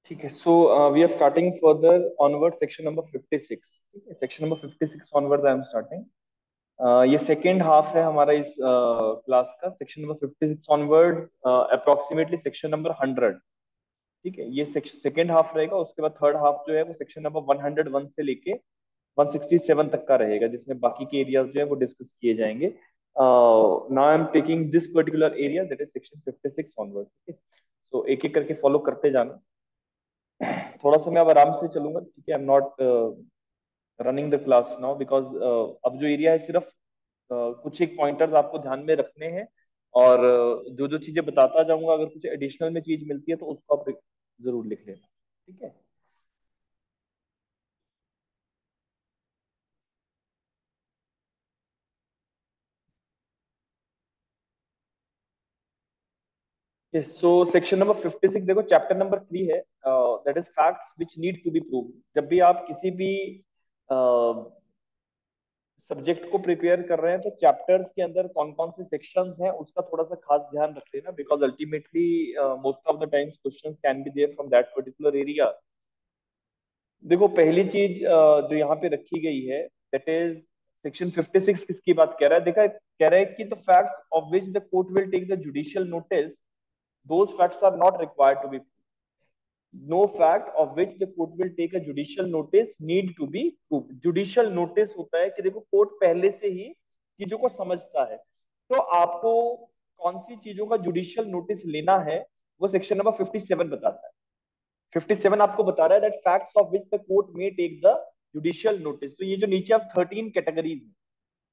ठीक है। So we are starting further onward section number 56। ठीक है, section number 56 onward I am starting. ये सेकेंड हाफ है हमारा इस क्लास का। Section number 56 onward approximately section number 100। ठीक है, ये सेकेंड हाफ रहेगा। उसके बाद थर्ड हाफ जो है वो सेक्शन नंबर 101 से लेके 167 तक का रहेगा, जिसमें बाकी के एरियाज जो है वो डिस्कस किए जाएंगे। Now I am taking this particular area that is section 56 onward. ठीक है, सो एक एक करके फॉलो करते जाना। थोड़ा सा मैं अब आराम से चलूंगा। ठीक है, I am not running the class now because अब जो एरिया है सिर्फ कुछ एक पॉइंटर्स आपको ध्यान में रखने हैं। और जो जो चीजें बताता जाऊंगा, अगर कुछ एडिशनल में चीज मिलती है तो उसको आप जरूर लिख लेना। ठीक है। सो सेक्शन नंबर 56 देखो, चैप्टर नंबर 3 है, that is facts which need to be prove. जब भी आप किसी भी सब्जेक्ट को प्रिपेयर कर रहे हैं तो चैप्टर्स के अंदर कौन कौन से सेक्शंस हैं उसका थोड़ा सा खास ध्यान रख लेना, because ultimately most of the times questions can be there from that particular area. देखो, पहली चीज जो यहाँ पे रखी गई है, दैट इज सेक्शन 56 किसकी बात कह रहा है। देखा, कह रहा है कि the facts of which the court will take the judicial notice, those facts are not required to be. No fact of which the court will take a judicial notice need to be proof. Judicial notice होता है कि देखो court पहले से ही चीजों को समझता है, तो आपको कौन सी चीजों का जुडिशियल नोटिस लेना है वो सेक्शन नंबर 57 बताता है। 57 आपको बता रहा है that facts of which the court may take the judicial notice. तो ये जो नीचे आप 13 कैटेगरीज है,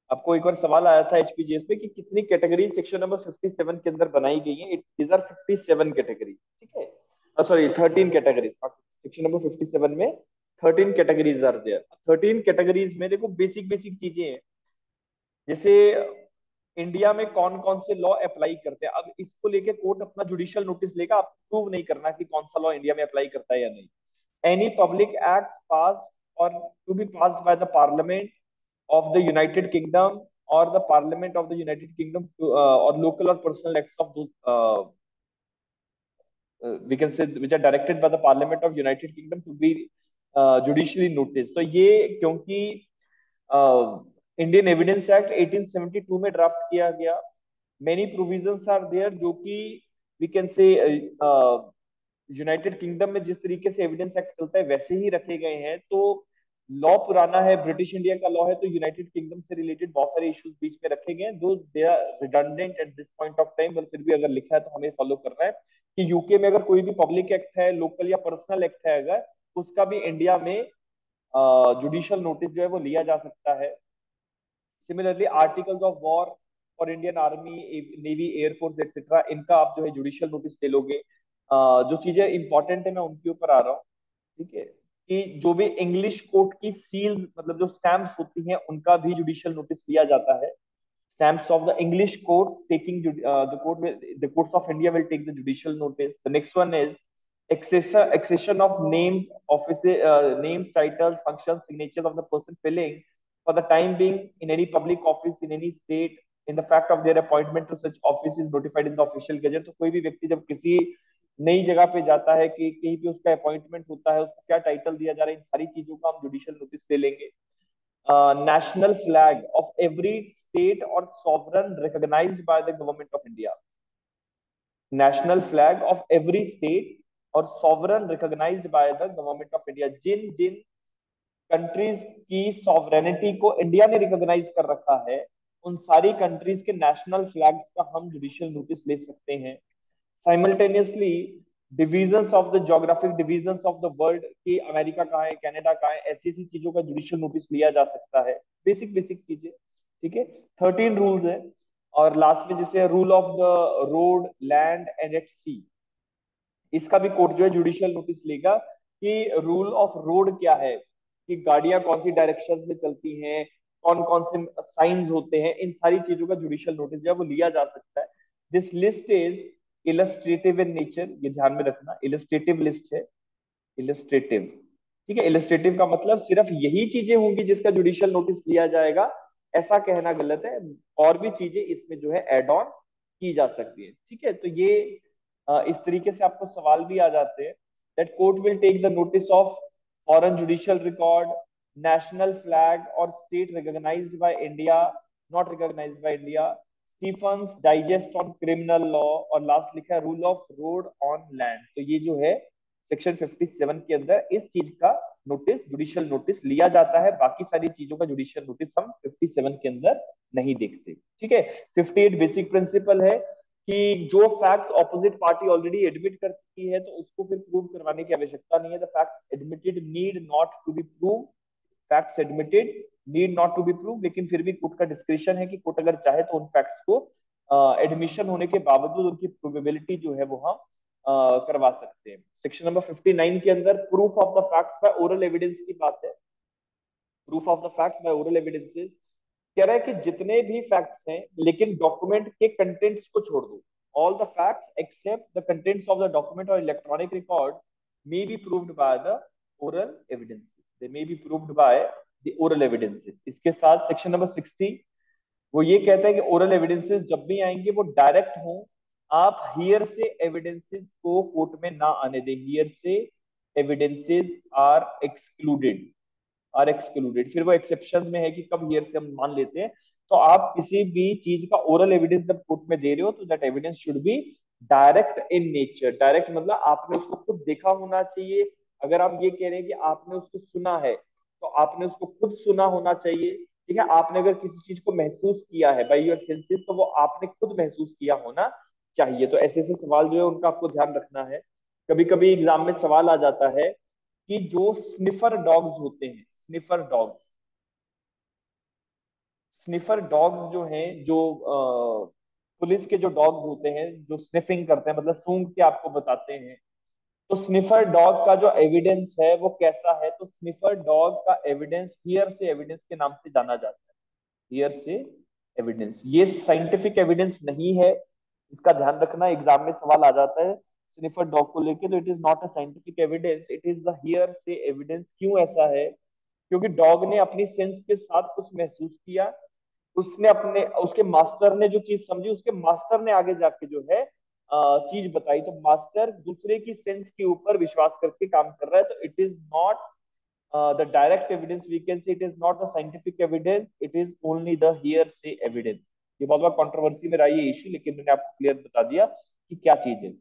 आपको एक बार सवाल आया था एचपीजीएस में कि कितनी कैटेगरी सेक्शन नंबर 57 के अंदर बनाई गई है। It is are 57 category. ठीक है, सॉरी 13 कैटेगरीज। सेक्शन नंबर 57 में 13 कैटेगरीज आर देयर। 13 कैटेगरीज में देखो बेसिक बेसिक चीजें हैं, जैसे इंडिया में कौन कौन से लॉ अप्लाई करते हैं। अब इसको लेके कोर्ट अपना जुडिशियल नोटिस लेगा, आप प्रूव नहीं करना कि कौन सा लॉ इंडिया में अप्लाई करता है या नहीं। एनी पब्लिक एक्ट पास और to be passed by the parliament of the United Kingdom or the Parliament of the United Kingdom to, or local or personal acts of those we can say which are directed by the Parliament of United Kingdom to be judicially noticed। तो ये क्योंकि Indian evidence act 1872 में draft किया गया, many provisions are there जो कि we can say United Kingdom में जिस तरीके से एविडेंस एक्ट चलता है वैसे ही रखे गए हैं। तो लॉ पुराना है, ब्रिटिश इंडिया का लॉ है, तो यूनाइटेड किंगडम से रिलेटेड बहुत सारे इश्यूज बीच में रखे गए हैं जो they are redundant at this point of time, but फिर भी अगर लिखा है तो हमें फॉलो करना है कि यूके में अगर कोई भी पब्लिक एक्ट है, लोकल या पर्सनल एक्ट है, अगर उसका भी इंडिया में जुडिशियल नोटिस जो है वो लिया जा सकता है। Similarly articles of war for Indian army, navy, air force etcetera, इनका आप जो है जुडिशियल नोटिस ले लोगे। जो चीजें इंपॉर्टेंट है मैं उनके ऊपर आ रहा हूँ। ठीक है, कि जो भी इंग्लिश कोर्ट की सील मतलब जो स्टैम्प्स होती हैं उनका भी जुडिशियल नोटिस लिया जाता है। Stamps of the English courts taking the courts of India will take the judicial notice. The next one is accession of names, offices, names, titles, functions, signatures of the person filling for the time being in any public office in any state. In the fact of their appointment to such office is notified in the official gazette। तो कोई भी व्यक्ति जब किसी नई जगह पे जाता है कि कहीं पे उसका अपॉइंटमेंट होता है, उसको क्या टाइटल दिया जा रहा है, इन सारी चीजों का हम जुडिशियल नोटिस ले लेंगे। national flag of every state or sovereign recognized by the government of India। national flag of every state और sovereign recognized by the government of India। जिन जिन कंट्रीज की सॉवरेनिटी को इंडिया ने रिकॉग्नाइज कर रखा है, उन सारी कंट्रीज के नेशनल फ्लैग्स का हम जुडिशियल नोटिस ले सकते हैं। Simultaneously divisions of the geographic divisions of the world की अमेरिका कहाँ है, कनाडा कहाँ है, ऐसी ऐसी चीजों का जुडिशियल नोटिस लिया जा सकता है। बेसिक बेसिक चीजें। ठीक है, 13 रूल्स है। और लास्ट में जैसे rule of the road, land and at sea, इसका भी कोर्ट जो है जुडिशियल नोटिस लेगा कि रूल ऑफ रोड क्या है, कि गाड़ियां कौन सी डायरेक्शन में चलती हैं, कौन कौन से साइंस होते हैं, इन सारी चीजों का जुडिशियल नोटिस जो है वो लिया जा सकता है। This list is illustrative in nature, ये ध्यान में रखना, इलस्ट्रेटिव लिस्ट है। इलस्ट्रेटिव, ठीक है, इलस्ट्रेटिव का मतलब सिर्फ यही चीजें होंगी जिसका जुडिशियल नोटिस लिया जाएगा, ऐसा कहना गलत है। और भी चीजें इसमें जो है एड ऑन की जा सकती है। ठीक है, तो ये इस तरीके से आपको सवाल भी आ जाते हैं। that court will take the notice of foreign judicial record, national flag or state recognized by India, not recognized by India, Stephen's Digest on Criminal Law, और लास्ट लिखा है rule of road on land. तो ये जो है section 57 के अंदर इस चीज का नोटिस, जुडिशियल नोटिस लिया जाता है। बाकी सारी चीजों का जुडिशियल नोटिस हम 57 के अंदर नहीं देखते। ठीक है। 58 बेसिक प्रिंसिपल है कि जो facts opposite party already admit कर चुकी है तो उसको फिर प्रूव करवाने की आवश्यकता नहीं है। The facts admitted need not to be prove, facts admitted need not to be prove, लेकिन फिर भी कोर्ट का डिस्क्रिप्शन है कि कोर्ट अगर चाहे तो उन फैक्ट्स को एडमिशन होने के बावजूद उनकी प्रोबेबिलिटी जो है वो हम करवा सकते हैं। सेक्शन नंबर 59 के अंदर proof of the facts by oral evidence की बात है। Proof of the facts by oral evidences कह रहा है कि जितने भी फैक्ट्स हैं लेकिन डॉक्यूमेंट के कंटेंट्स को छोड़ दो, all the facts except the contents of the document और electronic record may be proved by the oral evidences, they may be proved by the oral evidences. इसके साथ सेक्शन नंबर 60 वो ये कहता है कि ओरल एविडेंसेस जब भी आएंगे वो डायरेक्ट हों, आप हियर से एविडेंसेस को कोर्ट में ना आने दें। हियर से एविडेंसेस आर एक्सक्लूडेड। फिर वो एक्सेप्शन में है कि कब हियर से हम मान लेते हैं। तो आप किसी भी चीज का ओरल एविडेंस जब कोर्ट में दे रहे हो तो that evidence should be direct in nature. Direct मतलब आपने उसको खुद देखा होना चाहिए। अगर आप ये कह रहे हैं कि आपने उसको सुना है तो आपने उसको खुद सुना होना चाहिए। ठीक है। आपने अगर किसी चीज को महसूस किया है बाई योर सेंसेस तो वो आपने खुद महसूस किया होना चाहिए। तो ऐसे ऐसे सवाल जो है उनका आपको ध्यान रखना है। कभी कभी एग्जाम में सवाल आ जाता है कि जो स्निफर डॉग्स होते हैं, स्निफर डॉग्स, स्निफर डॉग्स जो हैं, जो पुलिस के जो डॉग्स होते हैं जो स्निफिंग करते हैं मतलब सूंघ के आपको बताते हैं, तो स्निफर डॉग का जो एविडेंस है वो कैसा है? तो स्निफर डॉग का एविडेंस हियर से एविडेंस के नाम से जाना जाता है। हियर से एविडेंस, ये साइंटिफिक एविडेंस नहीं है, इसका ध्यान रखना। एग्जाम में सवाल आ जाता है स्निफर डॉग को लेके, तो it is not a scientific evidence, it is the hearsay evidence. क्यों ऐसा है? क्योंकि डॉग ने अपनी सेंस के साथ कुछ महसूस किया, उसने अपने, उसके मास्टर ने जो चीज समझी, उसके मास्टर ने आगे जाके जो है चीज बताई। तो मास्टर दूसरे की सेंस के ऊपर विश्वास करके काम कर रहा है। तो it is not the direct evidence, we can say it is not the scientific evidence, it is only the hearsay evidence. ये बहुत बड़ा कंट्रोवर्सी में रहा ये इश्यू, लेकिन मैंने आपको क्लियर बता दिया कि क्या चीज है।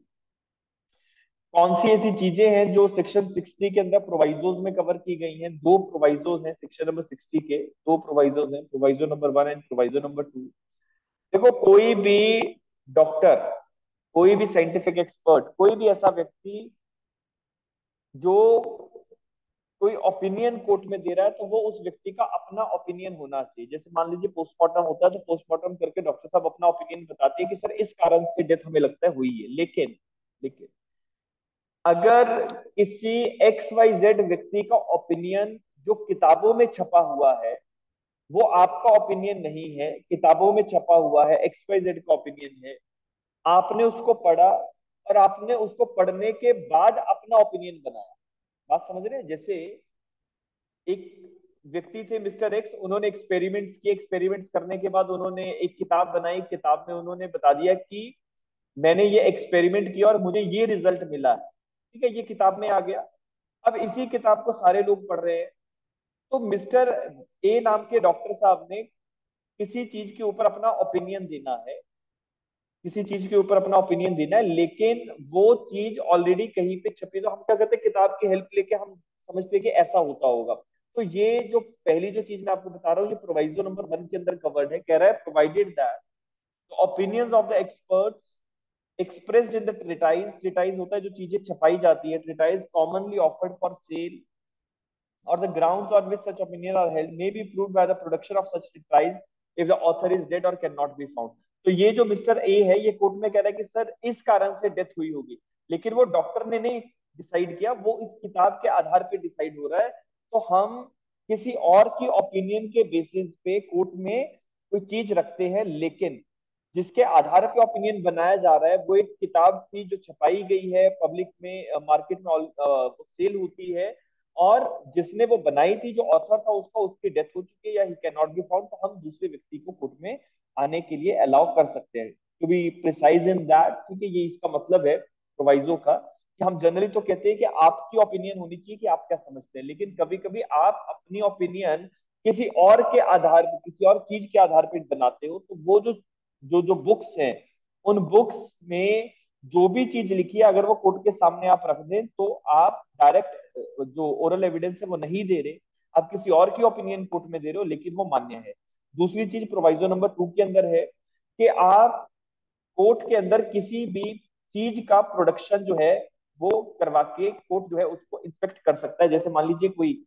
कौन सी ऐसी चीजें हैं जो सेक्शन 60 के अंदर प्रोवाइजोज में कवर की गई हैं? दो प्रोवाइजोज हैं सेक्शन नंबर 60 के, दो प्रोवाइजोज हैं, proviso number 1 and proviso number 2। देखो, कोई भी डॉक्टर, कोई भी साइंटिफिक एक्सपर्ट, कोई भी ऐसा व्यक्ति जो कोई ओपिनियन कोर्ट में दे रहा है तो वो उस व्यक्ति का अपना ओपिनियन होना चाहिए। जैसे मान लीजिए पोस्टमार्टम होता है तो पोस्टमार्टम करके डॉक्टर साहब अपना ओपिनियन बताते हैं कि सर इस कारण से डेथ हमें लगता है हुई है। लेकिन अगर किसी एक्स वाई जेड व्यक्ति का ओपिनियन जो किताबों में छपा हुआ है वो आपका ओपिनियन नहीं है, किताबों में छपा हुआ है, एक्स वाई जेड का ओपिनियन है, आपने उसको पढ़ा और आपने उसको पढ़ने के बाद अपना ओपिनियन बनाया। बात समझ रहे हैं? जैसे एक व्यक्ति थे मिस्टर एक्स, उन्होंने एक्सपेरिमेंट्स किए, एक्सपेरिमेंट्स करने के बाद उन्होंने एक किताब बनाई, किताब में उन्होंने बता दिया कि मैंने ये एक्सपेरिमेंट किया और मुझे ये रिजल्ट मिला है। ठीक है, ये किताब में आ गया। अब इसी किताब को सारे लोग पढ़ रहे हैं। तो मिस्टर ए नाम के डॉक्टर साहब ने किसी चीज के ऊपर अपना ओपिनियन देना है, किसी चीज के ऊपर अपना ओपिनियन देना है, लेकिन वो चीज ऑलरेडी कहीं पे छपी। तो हम क्या करते हैं, किताब की हेल्प लेके हम समझते हैं कि ऐसा होता होगा। तो ये जो पहली जो चीज मैं आपको बता रहा हूँ ये प्रोवाइजो नंबर 1 के अंदर कवर्ड है। कह रहा है provided that the opinions of the experts expressed in the treatise, treatise होता है जो चीजें छपाई जाती है, treatise commonly offered for sale or the grounds on which such opinion are held may be proved by the production of such treatise if the author is dead or cannot be found। तो ये जो mister A है ये court में कह रहा है कि सर इस कारण से डेथ हुई होगी, लेकिन वो डॉक्टर ने नहीं डिसाइड किया, वो इस किताब के आधार पे डिसाइड हो रहा है। तो हम किसी और की ओपिनियन के बेसिस पे कोर्ट में कोई चीज रखते हैं, लेकिन जिसके आधार पे ओपिनियन बनाया जा रहा है वो एक किताब थी जो छपाई गई है, पब्लिक में मार्केट में सेल होती है, और जिसने वो बनाई थी जो ऑथर था उसका, उसकी डेथ हो चुकी है या he can not be found, तो हम दूसरे व्यक्ति को कोर्ट में आने के लिए अलाउ कर सकते हैं। To be precise in that, ठीक है, ये इसका मतलब है प्रोवाइजो का। कि हम जनरली तो कहते हैं कि आपकी ओपिनियन होनी चाहिए कि आप क्या समझते हैं, लेकिन कभी कभी आप अपनी ओपिनियन किसी और के आधार पर, किसी और चीज के आधार पर बनाते हो, तो वो जो जो जो बुक्स हैं, उन बुक्स में जो भी चीज लिखी है, अगर वो कोर्ट के सामने आप रख दें, तो आप डायरेक्ट जो ओरल एविडेंस है वो नहीं दे रहे, आप किसी और की ओपिनियन कोर्ट में दे रहे हो, लेकिन वो मान्य है। दूसरी चीज प्रोवाइजो नंबर 2 के अंदर है कि आप कोर्ट के अंदर किसी भी चीज का प्रोडक्शन जो है वो करवा के कोर्ट जो है उसको इंस्पेक्ट कर सकता है। जैसे मान लीजिए कोई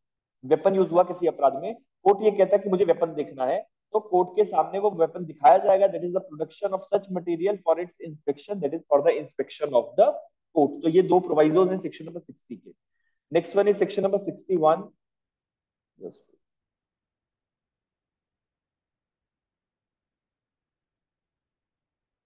वेपन यूज हुआ किसी अपराध में, कोर्ट ये कहता है कि मुझे वेपन देखना है, तो कोर्ट के सामने वो वेपन दिखाया जाएगा, that is the production of such material for its inspection, that is for the inspection of the court. तो ये दो प्रोवाइजोज हैं सेक्शन नंबर 60 के। Next one is section number 61।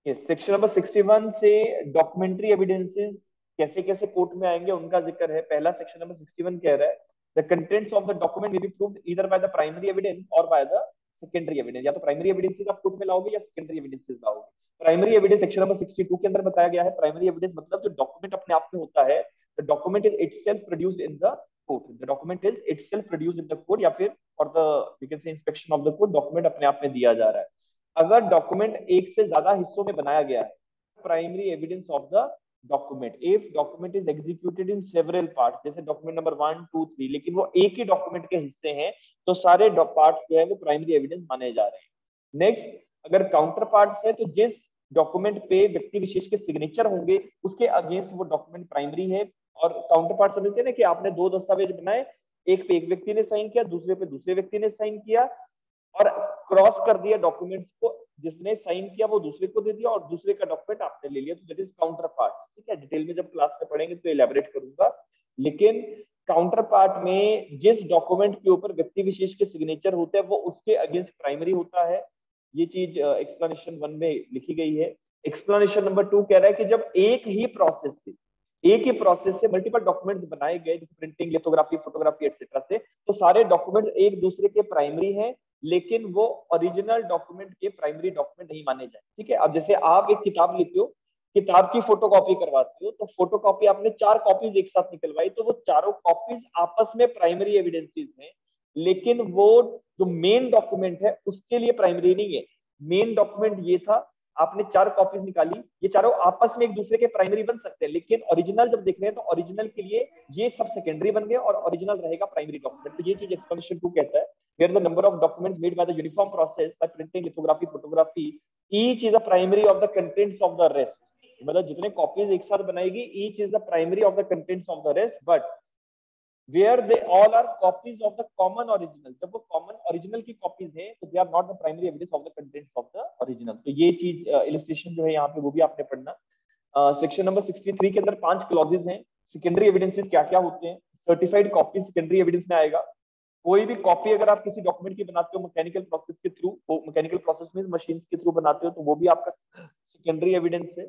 Section number 61 से डॉक्यूमेंट्री एविडेंसेस कैसे कैसे कोर्ट में आएंगे उनका जिक्र है। पहला सेक्शन नंबर 61 कह रहा है the contents of the document may be proved either by the primary evidence और बाय द सेकेंडरी एविडेंस। या तो प्राइमरी एविडेंसेस आप कोर्ट में लाओगे या सेकेंडरी एविडेंसेस लाओगे। प्राइमरी एविडेंस सेक्शन नंबर 62 के अंदर बताया गया है। प्राइमरी एविडेंस मतलब जो डॉक्यूमेंट अपने आप में होता है, the document is itself produced in the court, the document is itself produced in the court, या फिर for the we can say inspection of the court, document अपने आप में दिया जा रहा है। अगर डॉक्यूमेंट एक से ज्यादा हिस्सों में बनाया गया है, primary evidence of the document, if document is executed in several part, जैसे डॉक्यूमेंट नंबर 1 2 3, लेकिन वो एक ही डॉक्यूमेंट के हिस्से हैं, तो सारे पार्ट जो है वो प्राइमरी एविडेंस माने जा रहे हैं। नेक्स्ट, अगर काउंटर पार्ट्स है, तो जिस डॉक्यूमेंट पे व्यक्ति विशेष के सिग्नेचर होंगे उसके अगेंस्ट वो डॉक्यूमेंट प्राइमरी है। और काउंटर पार्ट समझते हैं ना कि आपने दो दस्तावेज बनाए, एक पे एक व्यक्ति ने साइन किया, दूसरे पे दूसरे व्यक्ति ने साइन किया, और क्रॉस कर दिया डॉक्यूमेंट्स को, जिसने साइन किया वो दूसरे को दे दिया और दूसरे का डॉक्यूमेंट आपने ले लिया, तो दैट इज काउंटर पार्ट। ठीक है, डिटेल में जब क्लास में पढ़ेंगे तो एलैबोरेट करूंगा, लेकिन काउंटर पार्ट में जिस डॉक्यूमेंट के ऊपर व्यक्ति विशेष के सिग्नेचर होते हैं वो उसके अगेंस्ट प्राइमरी होता है। ये चीज एक्सप्लेनेशन 1 में लिखी गई है। एक्सप्लेनेशन नंबर 2 कह रहा है कि जब एक ही प्रोसेस से मल्टीपल डॉक्यूमेंट्स बनाए गए, जैसे प्रिंटिंग, लिथोग्राफी, फोटोग्राफी एक्सेट्रा से, तो सारे डॉक्यूमेंट्स एक दूसरे के प्राइमरी हैं, लेकिन वो ओरिजिनल डॉक्यूमेंट के प्राइमरी डॉक्यूमेंट नहीं माने जाए। ठीक है, अब जैसे आप एक किताब लेते हो, किताब की फोटोकॉपी करवाते हो, तो फोटोकॉपी आपने 4 कॉपीज एक साथ निकलवाई, तो वो चारों कॉपीज आपस में प्राइमरी एविडेंसेस हैं, लेकिन वो जो मेन डॉक्यूमेंट है उसके लिए प्राइमरी नहीं है। मेन डॉक्यूमेंट ये था, आपने 4 कॉपीज निकाली, ये चारों आपस में एक दूसरे के प्राइमरी बन सकते हैं, लेकिन ओरिजिनल जब देख रहे हैं तो ओरिजिनल के लिए ये सब सेकेंडरी बन गए और ओरिजिनल रहेगा प्राइमरी डॉक्यूमेंट। तो ये चीज एक्सप्लेनेशन 2 कहता है, where the number of documents made by the uniform process by printing, lithography, photography, each is a primary of the contents of the rest। मतलब जितने कॉपीज एक साथ बनाएगी, each is the primary of the contents of the rest, but where they all are copies of the common original, जब वो common original की copies हैं, तो they are not the primary evidence of the contents of the original। तो ये चीज illustration जो है यहाँ पे वो भी आपने पढ़ना। सेक्शन नंबर 63 के अंदर 5 क्लॉजेज हैं। सेकेंडरी एविडेंसेस क्या क्या होते हैं। सर्टिफाइड कॉपी सेकेंडरी एविडेंस में आएगा। कोई भी कॉपी अगर आप किसी डॉक्यूमेंट की बनाते हो मैकेनिकल प्रोसेस के थ्रू, वो मैकेनिकल प्रोसेस में मशीन के थ्रू बनाते हो, तो वो भी आपका सेकेंडरी एविडेंस है।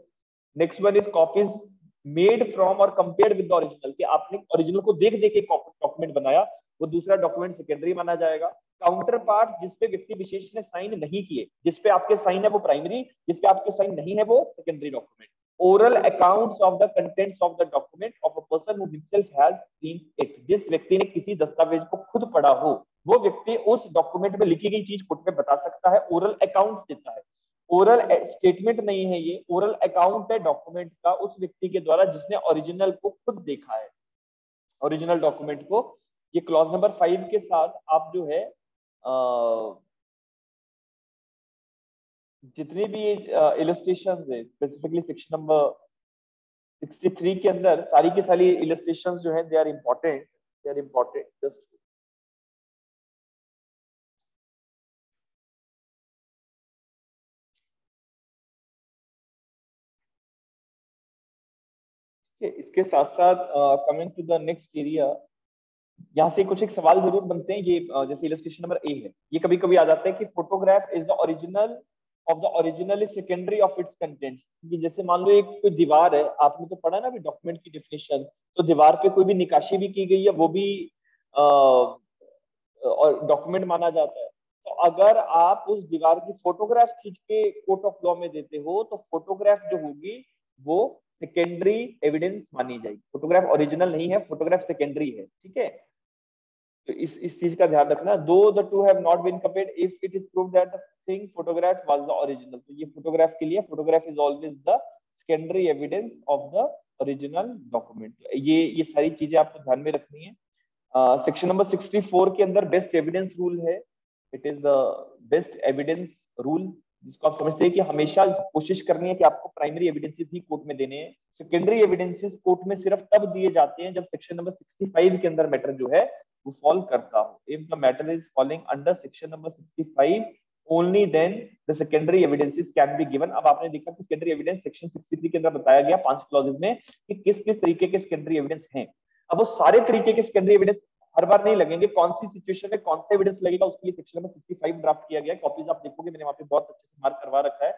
Next one is copies made from और कंपेयर्ड विद द ओरिजिनल, कि आपने ओरिजिनल को देख देख के डॉक्यूमेंट बनाया, वो दूसरा डॉक्यूमेंट सेकेंडरी माना जाएगा। काउंटर पार्ट जिसपे व्यक्ति विशेष ने साइन नहीं किए, जिसपे आपके साइन है वो प्राइमरी, जिसपे आपके साइन नहीं है वो secondary document. Oral accounts of the contents of the document of a person who himself has seen it, जिस व्यक्ति ने किसी दस्तावेज को खुद पढ़ा हो, वो व्यक्ति उस डॉक्यूमेंट में लिखी गई चीज कोर्ट में बता सकता है, ओरल अकाउंट देता है। ओरल स्टेटमेंट नहीं है ये, ओरल अकाउंट है डॉक्यूमेंट का उस व्यक्ति के द्वारा जिसने ओरिजिनल को खुद देखा है, ओरिजिनल डॉक्यूमेंट को। ये क्लॉज नंबर 5 के साथ आप जो है जितनी भी इलस्ट्रेशन है, स्पेसिफिकली सेक्शन नंबर 63 के अंदर सारी की सारी इलस्ट्रेशन जो है दे आर इंपॉर्टेंट, जस्ट इसके साथ साथ coming to the next area, यहाँ से कुछ एक सवाल जरूर बनते हैं। ये जैसे इलस्ट्रेशन नंबर ए है, ये कभी कभी आ जाता है कि photograph is the original of the original is secondary of its contents. जैसे मान लो एक कोई दीवार है, आपने तो पढ़ा ना अभी डॉक्यूमेंट की डेफिनेशन, तो दीवार पे कोई भी निकाशी भी की गई है वो भी और डॉक्यूमेंट माना जाता है। तो अगर आप उस दीवार की फोटोग्राफ खींच के कोर्ट ऑफ लॉ में देते हो, तो फोटोग्राफ जो होगी वो सेकेंडरी एविडेंस मानी जाएगी। फोटोग्राफ ओरिजिनल नहीं है, फोटोग्राफ सेकेंडरी है, ठीक है। तो इस चीज का ध्यान रखना। Though the two have not been compared if it is proved that the thing photograph was the original. तो ये फोटोग्राफ के लिए photograph is always the secondary evidence of the original document. ये सारी चीजें आपको ध्यान में रखनी है। सेक्शन नंबर 64 के अंदर बेस्ट एविडेंस रूल है। It is the best evidence rule, जिसको आप समझते हैं कि हमेशा कोशिश करनी है कि आपको प्राइमरी एविडेंसेस ही कोर्ट में देने हैं। सेकेंडरी एविडेंसेस कोर्ट में सिर्फ तब दिए जाते हैं जब सेक्शन नंबर 65 के अंदर मैटर जो है वो फॉल करता हो। If the matter is falling under section number 65 only then the secondary evidences can be given. अब आपने देखा कि सेकेंडरी एविडेंस सेक्शन 63 के अंदर बताया गया 5 क्लॉजेज में कि किस किस तरीके के सेकेंडरी एविडेंस हैं। अब वो सारे तरीके के सेकेंडरी एविडेंस हर बार नहीं लगेंगे, कौन सी सिचुएशन में कौन सा एविडेंस लगेगा उसके लिए सेक्शन नंबर 65 ड्राफ्ट किया गया है। कॉपीज आप देखोगे मैंने वहां पे बहुत अच्छे से मार्क करवा रखा है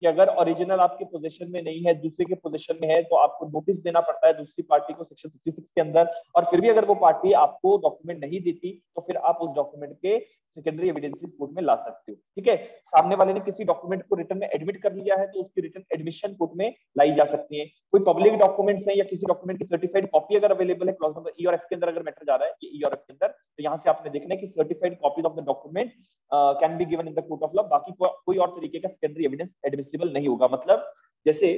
कि अगर ओरिजिनल आपके पोजीशन में नहीं है, दूसरे के पोजीशन में है, तो आपको नोटिस देना पड़ता है दूसरी पार्टी को सेक्शन 66 के अंदर। और फिर भी अगर वो पार्टी आपको डॉक्यूमेंट नहीं देती तो फिर आप उस डॉक्यूमेंट के सेकेंडरी एविडेंसेस कोर्ट में ला सकते हो, ठीक है। सामने वाले ने किसी डॉक्यूमेंट को रिटर्न में एडमिट कर लिया है तो उसकी रिटर्न एडमिशन कोर्ट में लाई जा सकती है। कोई पब्लिक डॉक्यूमेंट्स है या किसी डॉक्यूमेंट की सर्टिफाइड कॉपी अगर अवेलेबल है, क्लॉज नंबर ई और एफ के अंदर अगर मैटर जा रहा है, ये ई और एफ के अंदर, तो यहाँ से आपने देखना है कि certified copies of the document can be given in the court of law. बाकी कोई और तरीके का सेकेंडरी एविडेंस एडमिसिबल नहीं होगा। मतलब जैसे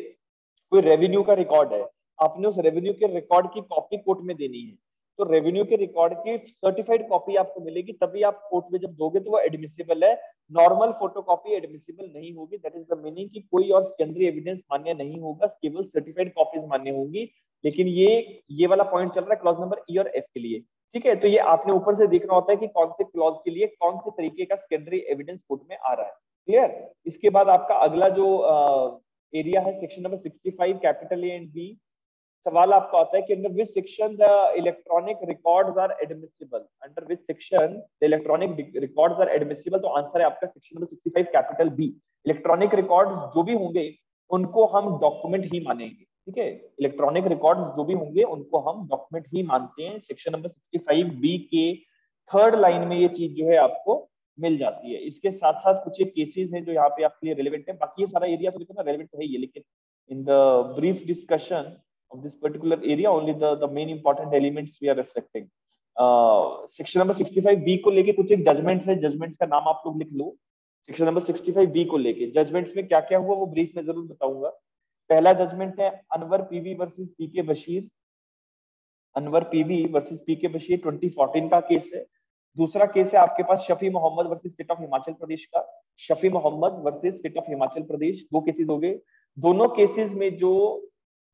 कोई रेवेन्यू का रिकॉर्ड है, आपने उस रेवेन्यू के रिकॉर्ड की कॉपी कोर्ट में देनी है, तो रेवेन्यू के रिकॉर्ड की सर्टिफाइड कॉपी आपको मिलेगी, तभी आप कोर्ट में जब दोगे तो वो एडमिसिबल है। नॉर्मल फोटोकॉपी एडमिसिबल नहीं होगी। दैट इज द मीनिंग कि कोई और सेकेंडरी एविडेंस मान्य नहीं होगा, केवल सर्टिफाइड कॉपीज मान्य होगी। लेकिन ये वाला पॉइंट चल रहा है क्लॉज नंबर ई और एफ के लिए, ठीक है। तो ये आपने ऊपर से देखना होता है कि कौन से क्लॉज के लिए कौन से तरीके का सेकेंडरी एविडेंस कोर्ट में आ रहा है, क्लियर। इसके बाद आपका अगला जो एरिया है section number 65 capital A and B. सवाल आपका आता है कि under which section the electronic records are admissible. Under which section the electronic records are admissible. तो आंसर है आपका section number 65 capital B. Electronic records जो भी होंगे उनको हम डॉक्यूमेंट ही मानेंगे, ठीक है। इलेक्ट्रॉनिक रिकॉर्ड्स जो भी होंगे उनको हम डॉक्यूमेंट ही मानते हैं। सेक्शन नंबर 65 बी के थर्ड लाइन में ये चीज जो है आपको मिल जाती है। इसके साथ साथ कुछ एक केसेस हैं जो यहाँ पे आपके लिए रेलेवेंट है। बाकी ये सारा एरिया तो देखो ना रेलेवेंट तो है ये, लेकिन in the brief discussion of this particular area only the main important elements we are reflecting। Section number 65 B को लेके कुछ एक जजमेंट्स है, जजमेंट्स का नाम आप लोग लिख लो। सेक्शन नंबर 65 बी को लेके जजमेंट्स में क्या क्या हुआ वो ब्रीफ में जरूर बताऊंगा। पहला जजमेंट है Anvar PV versus PK Basheer. Anvar PV versus PK Basheer 2014 का केस है। दूसरा केस है आपके पास Shafhi Mohammad versus state of Himachal Pradesh का। Shafhi Mohammad versus state of Himachal Pradesh, दो केसेस हो गए। दोनों केसेस में जो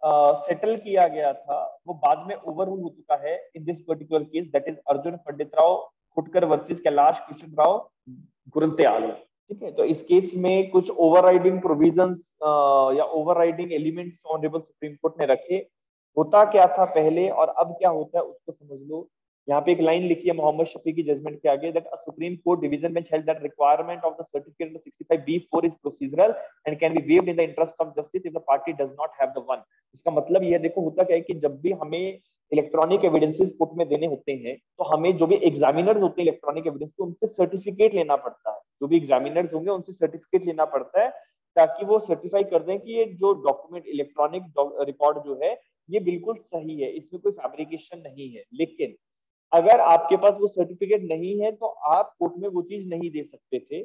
सेटल किया गया था वो बाद में ओवररूल हो चुका है in this particular case. That is Arjun Pandit Rao Khotkar versus Kailash Krishna Rao Gorantyal, ठीक है। तो इस केस में कुछ ओवरराइडिंग प्रोविजंस या overriding elements honourable supreme court ने रखे। होता क्या था पहले और अब क्या होता है उसको समझ लो। यहाँ पे एक लाइन लिखी है मोहम्मद शफी की जजमेंट के आगे, that supreme court division bench held that requirement of the certificate number 65B4 is procedural and can be waived in the interest of justice if the party does not have the one. इसका मतलब ये देखो होता क्या है कि जब भी हमें इलेक्ट्रॉनिक एविडेंसेस कोर्ट में देने होते हैं तो हमें जो भी एग्जामिनर्स होते हैं इलेक्ट्रॉनिक एविडेंस के उनसे सर्टिफिकेट लेना पड़ता है। जो भी एग्जामिनर्स होंगे उनसे सर्टिफिकेट लेना पड़ता है ताकि वो सर्टिफाई कर दें कि ये जो डॉक्यूमेंट इलेक्ट्रॉनिक रिकॉर्ड जो है ये बिल्कुल सही है, इसमें कोई फैब्रिकेशन नहीं है। लेकिन अगर आपके पास वो सर्टिफिकेट नहीं है तो आप कोर्ट में वो चीज नहीं दे सकते थे।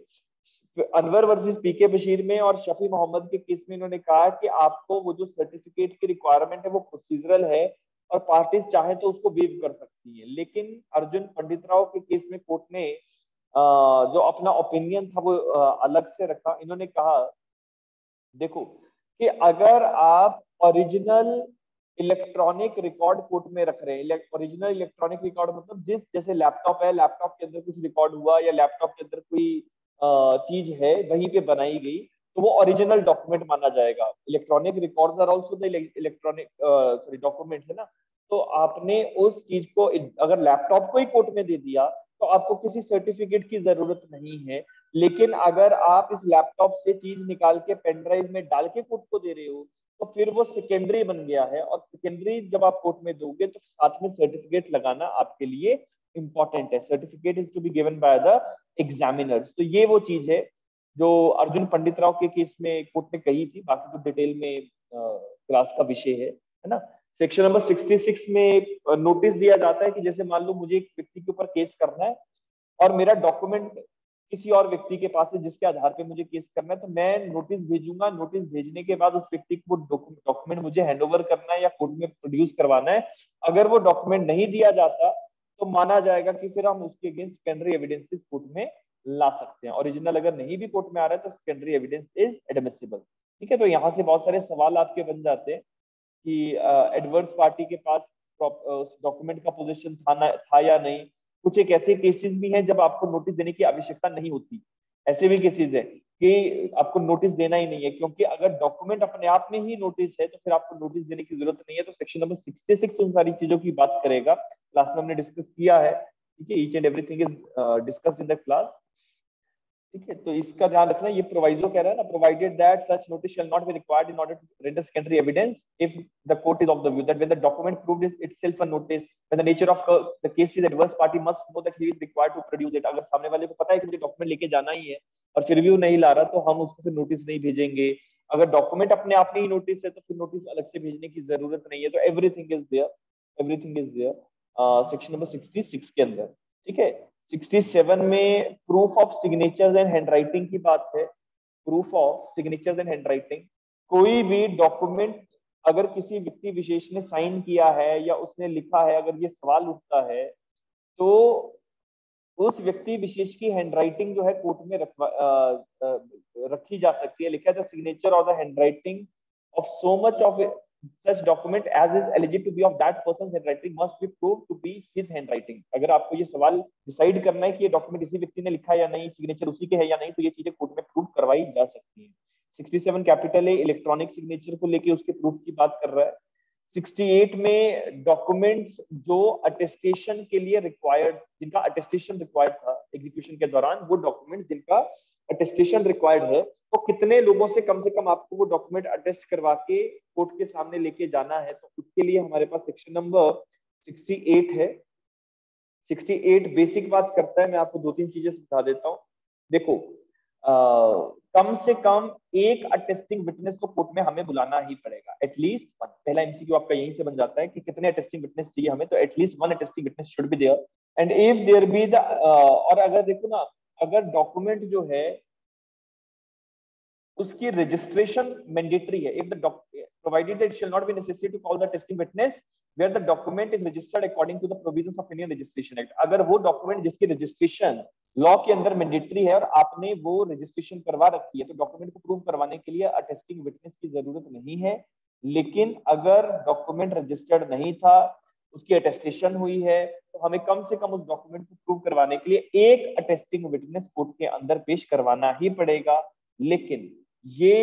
अनवर वर्सेस पीके बशीर में और शफी मोहम्मद के केस में इन्होंने कहा कि आपको वो जो सर्टिफिकेट की रिक्वायरमेंट है वो प्रोसीजरल है और पार्टीज चाहे तो उसको वेव कर सकती है। लेकिन अर्जुन पंडित राव के केस में कोर्ट ने जो अपना ओपिनियन था वो अलग से रखा। इन्होंने कहा देखो कि अगर आप ओरिजिनल इलेक्ट्रॉनिक रिकॉर्ड कोर्ट में रख रहे हैं, ओरिजिनल इलेक्ट्रॉनिक रिकॉर्ड मतलब जिस जैसे लैपटॉप है, लैपटॉप के अंदर कुछ रिकॉर्ड हुआ या लैपटॉप के अंदर कोई चीज है वहीं पे बनाई गई तो वो ओरिजिनल डॉक्यूमेंट माना जाएगा। Electronic records are also the electronic sorry document है ना। तो आपने उस चीज को अगर लैपटॉप को ही कोर्ट में दे दिया तो आपको किसी सर्टिफिकेट की जरूरत नहीं है। लेकिन अगर आप इस लैपटॉप से चीज निकाल के पेन ड्राइव में डाल के कोर्ट को दे रहे हो तो फिर वो सेकेंडरी बन गया है। और सेकेंडरी जब आप कोर्ट में दोगे तो साथ में सर्टिफिकेट लगाना आपके लिए इंपॉर्टेंट है। Certificate is to be given by the examiners. तो ये वो चीज है जो अर्जुन पंडित राव के केस में कोर्ट ने कही थी, बाकी तो डिटेल में क्लास का विषय है ना। सेक्शन नंबर 66 में नोटिस दिया जाता है कि जैसे मान लो मुझे एक व्यक्ति के ऊपर केस करना है और मेरा डॉक्यूमेंट किसी और व्यक्ति के पास है जिसके आधार पे मुझे केस करना है, तो मैं नोटिस भेजूंगा। नोटिस भेजने के बाद उस व्यक्ति को डॉक्यूमेंट मुझे हैंडओवर करना है या कोर्ट में प्रोड्यूस करवाना है। अगर वो डॉक्यूमेंट नहीं दिया जाता तो माना जाएगा कि फिर हम उसके अगेंस्ट सेकेंडरी एविडेंसेस कोर्ट में ला सकते हैं। ओरिजिनल अगर नहीं भी कोर्ट में आ रहा है तो सेकेंडरी एविडेंस इज एडमिसिबल। ठीक है, तो यहाँ से बहुत सारे सवाल आपके बन जाते हैं कि एडवर्स पार्टी के पास डॉक्यूमेंट का पोजीशन था या नहीं। कुछ एक ऐसे केसेस भी हैं जब आपको नोटिस देने की आवश्यकता नहीं होती। ऐसे भी केसेस है कि आपको नोटिस देना ही नहीं है, क्योंकि अगर डॉक्यूमेंट अपने आप में ही नोटिस है तो फिर आपको नोटिस देने की जरूरत नहीं है। तो सेक्शन नंबर 66 उन सारी चीजों की बात करेगा। क्लास में हमने डिस्कस किया है, ठीक है, each and everything is discussed in the class. ठीक है, तो इसका ध्यान रखना। ये प्रोवाइजो कह रहा है ना, provided that such notice shall not be required in order to render secondary evidence if the court is of the view that when the document proved is itself a notice when the nature of the case is adverse party must know that he is required to produce it. अगर सामने वाले को पता है कि मुझे document लेके जाना ही है और फिर भी वो नहीं ला रहा तो हम उसको फिर नोटिस नहीं भेजेंगे। अगर डॉक्यूमेंट अपने आप में ही नोटिस है तो फिर नोटिस अलग से भेजने की जरूरत नहीं है। तो everything is there, everything is there section number 66 के अंदर। ठीक है, 67 में proof of signatures and handwriting की बात है। Proof of signatures and handwriting, कोई भी डॉक्यूमेंट अगर किसी व्यक्ति विशेष ने साइन किया है या उसने लिखा है, अगर ये सवाल उठता है तो उस व्यक्ति विशेष की हैंडराइटिंग जो है कोर्ट में रखी जा सकती है। लिखा है द सिग्नेचर और the handwriting of so much of such document as is alleged to be of that person's handwriting must be proved to be his handwriting। अगर आपको ये सवाल डिसाइड करना है कि ये डॉक्यूमेंट इसी व्यक्ति ने लिखा है या नहीं, सिग्नेचर उसी के है या नहीं, तो ये चीजें कोर्ट में प्रूव करवाई जा सकती है। 67 कैपिटल ए इलेक्ट्रॉनिक सिग्नेचर को लेके उसके प्रूफ की बात कर रहा है। 68 में डॉक्यूमेंट्स जो अटेस्टेशन के लिए रिक्वायर्ड, जिनका अटेस्टेशन रिक्वायर्ड था एग्जीक्यूशन के दौरान, वो डॉक्यूमेंट जिनका अटेस्टेशन रिक्वायर्ड है, तो कितने लोगों से कम आपको वो डॉक्यूमेंट अटेस्ट करवा के कोर्ट के सामने लेके जाना है, तो उसके लिए हमारे पास सेक्शन नंबर 68 है। 68 बेसिक बात करता है, मैं आपको दो तीन चीजें समझा देता हूँ। देखो कम से कम एक अटेस्टिंग विटनेस तो कोर्ट में हमें बुलाना ही पड़ेगा, एटलीस्ट वन। पहला एमसीक्यू आपका यहीं से बन जाता है कि कितने अटेस्टिंग विटनेस चाहिए हमें, तो at least one attesting witness should be there. And if there be the और अगर देखो ना, अगर डॉक्यूमेंट जो है उसकी रजिस्ट्रेशन मैंडेटरी है, if the provided that it shall not be necessary to call the testing witness where the document is registered according to the provisions of Indian registration act. अगर वो डॉक्यूमेंट जिसकी registration law के अंदर mandatory है और आपने वो registration करवा रखी है, तो डॉक्यूमेंट को प्रूव करवाने के लिए अटेस्टिंग विटनेस की जरूरत नहीं है। लेकिन अगर डॉक्यूमेंट रजिस्टर्ड नहीं था, उसकी अटेस्टेशन हुई है, तो हमें कम से कम उस डॉक्यूमेंट को प्रूव करवाने के लिए एक अटेस्टिंग विटनेस कोर्ट के अंदर पेश करवाना ही पड़ेगा। लेकिन ये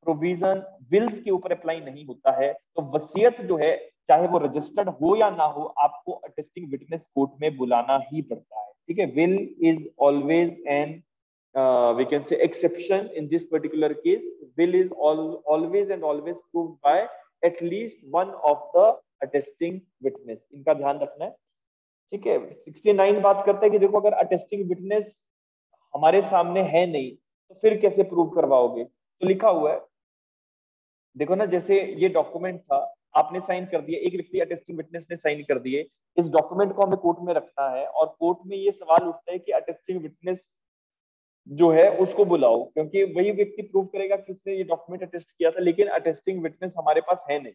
प्रोविजन विल्स के ऊपर अप्लाई नहीं होता है। तो वसीयत जो है, चाहे वो रजिस्टर्ड हो या ना हो, आपको अटेस्टिंग विटनेस कोर्ट में बुलाना ही पड़ता है। ठीक है, will is always an we can say exception in this particular case. Will is always and always proved by at least one of the attesting witness। इनका ध्यान रखना है। ठीक है, 69 बात करता है कि देखो अगर अटेस्टिंग विटनेस हमारे सामने है नहीं तो फिर कैसे प्रूव करवाओगे। तो लिखा हुआ है, देखो ना, जैसे ये डॉक्यूमेंट था, आपने साइन कर दिया, एक व्यक्ति अटेस्टिंग विटनेस ने साइन कर दिए, इस डॉक्यूमेंट को हमें कोर्ट में रखना है और कोर्ट में ये सवाल उठता है कि अटेस्टिंग विटनेस जो है उसको बुलाओ, क्योंकि वही व्यक्ति प्रूव करेगा कि उसने ये डॉक्यूमेंट अटेस्ट किया था। लेकिन अटेस्टिंग विटनेस हमारे पास है नहीं।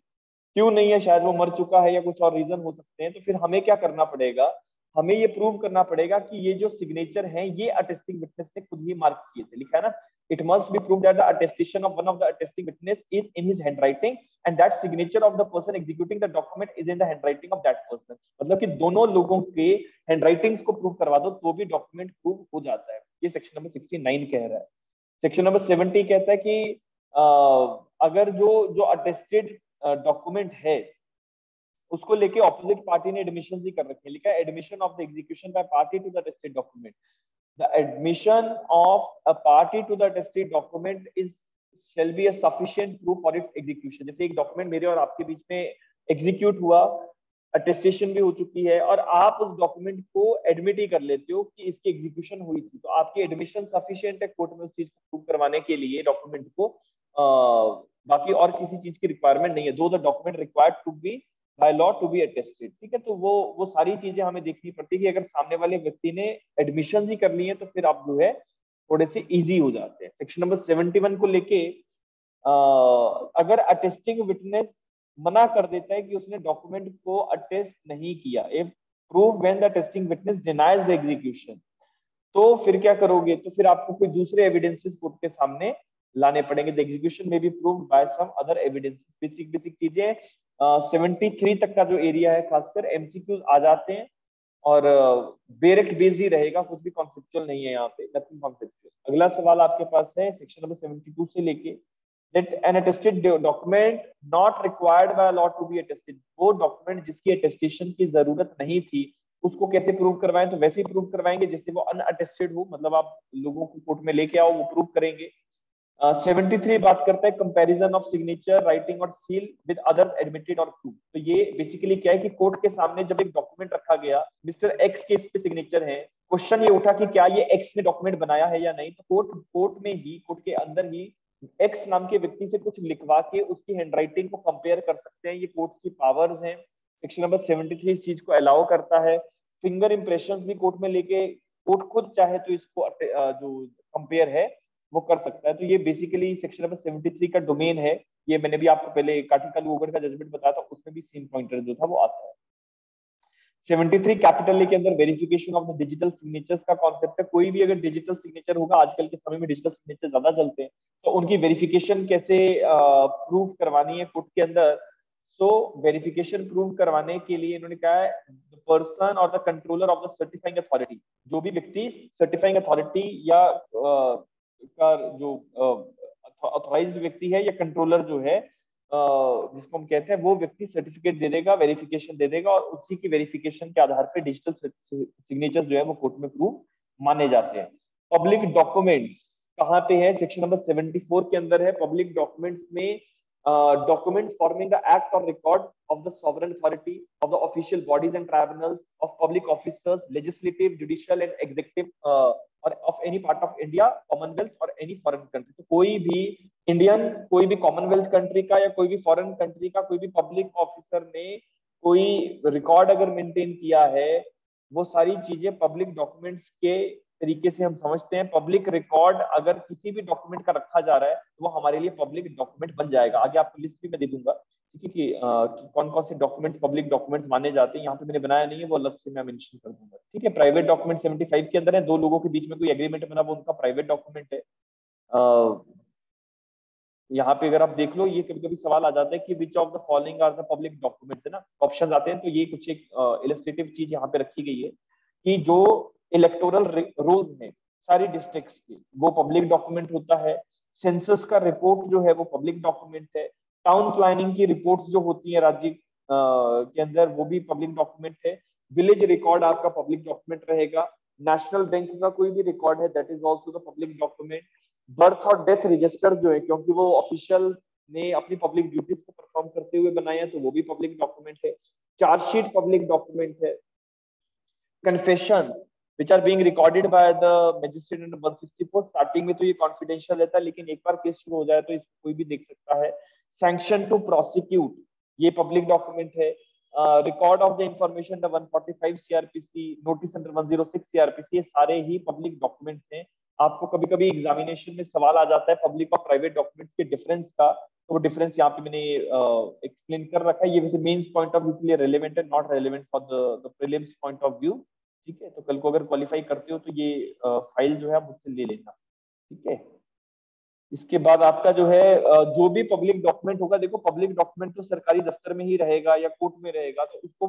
क्यों नहीं है? शायद वो मर चुका है या कुछ और रीजन हो सकते हैं। तो फिर हमें क्या करना पड़ेगा, हमें ये प्रूव करना पड़ेगा कि ये जो सिग्नेचर है ये अटेस्टिंग विटनेस ने खुद ही मार्क किए थे। लिखा है ना, it must be proved that the attestation of one of the attesting witness is in his handwriting and that signature of the person executing the document is in the handwriting of that person। मतलब कि दोनों लोगों के हैंडराइटिंग्स को prove करवा दो तो भी डॉक्यूमेंट प्रूव हो जाता है। ये सेक्शन नंबर 69 कह रहा है। सेक्शन नंबर 70 कहता है कि अगर जो अटेस्टेड डॉक्यूमेंट है उसको लेके ऑपोजिट पार्टी ने एडमिशन ही कर रखे हैं। लिखा है admission of the execution by party to the attested document. The admission of a party to the attested document is shall be a sufficient proof for its execution। जैसे एक document मेरे और आपके बीच में एग्जीक्यूट हुआ, अटेस्टेशन भी हो चुकी है और आप उस डॉक्यूमेंट को एडमिट ही कर लेते हो कि इसकी एग्जीक्यूशन हुई थी, तो आपकी एडमिशन सफिशिएंट है कोर्ट में उस चीज को प्रूव करवाने के लिए डॉक्यूमेंट को। बाकी और किसी चीज की रिक्वायरमेंट नहीं है, though the document required to be by law to be attested. ठीक है, तो वो सारी चीजें हमें देखनी पड़ती है कि अगर सामने वाले व्यक्ति ने एडमिशन ही कर ली है तो फिर आप जो है थोड़े से इजी हो जाते हैं। सेक्शन नंबर 71 को लेके अगर अटेस्टिंग विटनेस मना कर देता है कि उसने डॉक्यूमेंट को अटेस्ट नहीं किया, if prove when the attesting witness denies the execution, तो फिर क्या करोगे? तो फिर आपको कोई दूसरे एविडेंसेस कोर्ट के सामने लाने पड़ेंगे। The execution may be proved by some other evidences. Basic basic चीजें 73 तक का जो एरिया है खासकर एमसीक्यूज आ जाते हैं और डायरेक्ट बेस्ड ही रहेगा, कुछ भी कॉन्सेप्चुअल नहीं है यहाँ पे, नथिंग कॉन्सेप्चुअल। अगला सवाल आपके पास है सेक्शन नंबर 72 से लेके that an attested document not required by law to be attested, वो डॉक्यूमेंट जिसकी अटेस्टेशन की जरूरत नहीं थी उसको कैसे प्रूव करवाएं? तो वैसे ही प्रूव करवाएंगे जैसे वो अनअटेस्टेड हो, मतलब आप लोगों को कोर्ट में लेके आओ वो प्रूव करेंगे। 73 बात करता है कंपैरिजन ऑफ सिग्नेचर राइटिंग और सील विद अदर एडमिटेड और प्रूफ। तो ये बेसिकली क्या है कि कोर्ट के सामने जब एक डॉक्यूमेंट रखा गया, मिस्टर एक्स के इस पे सिग्नेचर है, क्वेश्चन ये उठा कि क्या ये एक्स ने डॉक्यूमेंट बनाया है या नहीं, तो कोर्ट के अंदर ही एक्स नाम के व्यक्ति से कुछ लिखवा के उसकी हैंडराइटिंग को कंपेयर कर सकते हैं। ये कोर्ट की पावर्स हैं। सेक्शन नंबर 73 इस चीज को अलाउ करता है। फिंगर इंप्रेशंस भी कोर्ट में लेके कोर्ट खुद चाहे तो इसको जो कंपेयर है वो कर सकता है। तो ये बेसिकली सेक्शन नंबर 73 का डोमेन है। ये मैंने भी आपको पहले काटिका ओगर का जजमेंट बताया था, उसमें भी सीन पॉइंटर जो था वो आता है। 73 कैपिटल ए के अंदर verification of the digital signatures का कॉन्सेप्ट है। कोई भी अगर डिजिटल सिग्नेचर होगा, आजकल के समय में डिजिटल सिग्नेचर ज्यादा चलते हैं, तो उनकी वेरिफिकेशन कैसे प्रूव करवानी है कोर्ट के अंदर। सो वेरिफिकेशन प्रूव करवाने के लिए इन्होंने कहा है द पर्सन और the controller of the certifying authority, जो भी व्यक्ति सर्टिफाइंग अथॉरिटी या का जो अथॉराइज्ड व्यक्ति है या कंट्रोलर जो है जिसको हम कहते हैं, वो व्यक्ति सर्टिफिकेट दे देगा, वेरिफिकेशन दे देगा और उसी की वेरिफिकेशन के आधार पर डिजिटल सिग्नेचर जो है वो कोर्ट में प्रूव माने जाते हैं। पब्लिक डॉक्यूमेंट्स कहाँ पे है? सेक्शन नंबर 74 के अंदर है। पब्लिक डॉक्यूमेंट्स में documents forming the act or record of the sovereign authority of the official bodies and tribunals of public officers, legislative, judicial and executive or of any part of India, Commonwealth or any foreign country। तो कोई भी Indian, कोई भी Commonwealth country का या कोई भी foreign country का कोई भी पब्लिक ऑफिसर ने कोई रिकॉर्ड अगर मेंटेन किया है, वो सारी चीजें पब्लिक डॉक्यूमेंट्स के तरीके से हम समझते हैं। पब्लिक रिकॉर्ड अगर किसी भी डॉक्यूमेंट का रखा जा रहा है तो वो हमारे लिए पब्लिक डॉक्यूमेंट बन जाएगा। आगे आपको लिस्ट भी मैं दे दूंगा, ठीक है, कि कौन कौन से डॉक्यूमेंट्स पब्लिक डॉक्यूमेंट्स माने जाते हैं। यहाँ पे मैंने बनाया नहीं है, वो अलग से मैं मेंशन कर दूंगा। ठीक है, प्राइवेट डॉक्यूमेंट 75 के अंदर है। दो लोगों के बीच में कोई एग्रीमेंट बना, वो उनका प्राइवेट डॉक्यूमेंट है। यहाँ पे अगर आप देख लो, ये कभी कभी सवाल आ जाता है कि which of the following are the public documents, है ना, ऑप्शन आते हैं। तो ये कुछ एक इलस्ट्रेटिव चीज यहाँ पे रखी गई है कि जो इलेक्टोरल रोल्स हैं सारी डिस्ट्रिक्ट्स की, वो पब्लिक डॉक्यूमेंट होता है। सेंसस का रिपोर्ट जो है वो पब्लिक डॉक्यूमेंट है। टाउन प्लानिंग की रिपोर्ट्स जो होती है राज्य के अंदर, वो भी पब्लिक डॉक्यूमेंट है। विलेज रिकॉर्ड आपका पब्लिक डॉक्यूमेंट रहेगा। नेशनल बैंक का कोई भी रिकॉर्ड है, that is also the public document. Birth और डेथ रजिस्टर जो है, क्योंकि वो ऑफिशियल ने अपनी पब्लिक ड्यूटीज को परफॉर्म करते हुए बनाया है, तो वो भी पब्लिक डॉक्यूमेंट है। चार्जशीट पब्लिक डॉक्यूमेंट है। Confession which are being recorded by the magistrate under 164, starting में तो ये कॉन्फिडेंशियल रहता है, लेकिन एक बार केस शुरू हो जाए तो इसको कोई भी देख सकता है। सैंक्शन टू प्रोसिक्यूट, ये पब्लिक डॉक्यूमेंट है। Record of the information 145 CrPC, notice under 106 CrPC, ये सारे ही पब्लिक डॉक्यूमेंट्स हैं। आपको कभी कभी एग्जामिनेशन में सवाल आ जाता है पब्लिक और प्राइवेट डॉक्यूमेंट्स के डिफरेंस का, तो वो डिफरेंस यहाँ पे मैंने एक्सप्लेन कर रखा है। ये वैसे मेंस पॉइंट ऑफ व्यू के लिए रेलेवेंट है, not relevant for the prelims point of view. ठीक है, तो कल को अगर क्वालिफाई करते हो तो ये फाइल जो है मुझसे ले लेना। ठीक है, इसके बाद आपका जो है जो भी पब्लिक डॉक्यूमेंट होगा, देखो पब्लिक डॉक्यूमेंट तो सरकारी दफ्तर में ही रहेगा या कोर्ट में रहेगा, तो उसको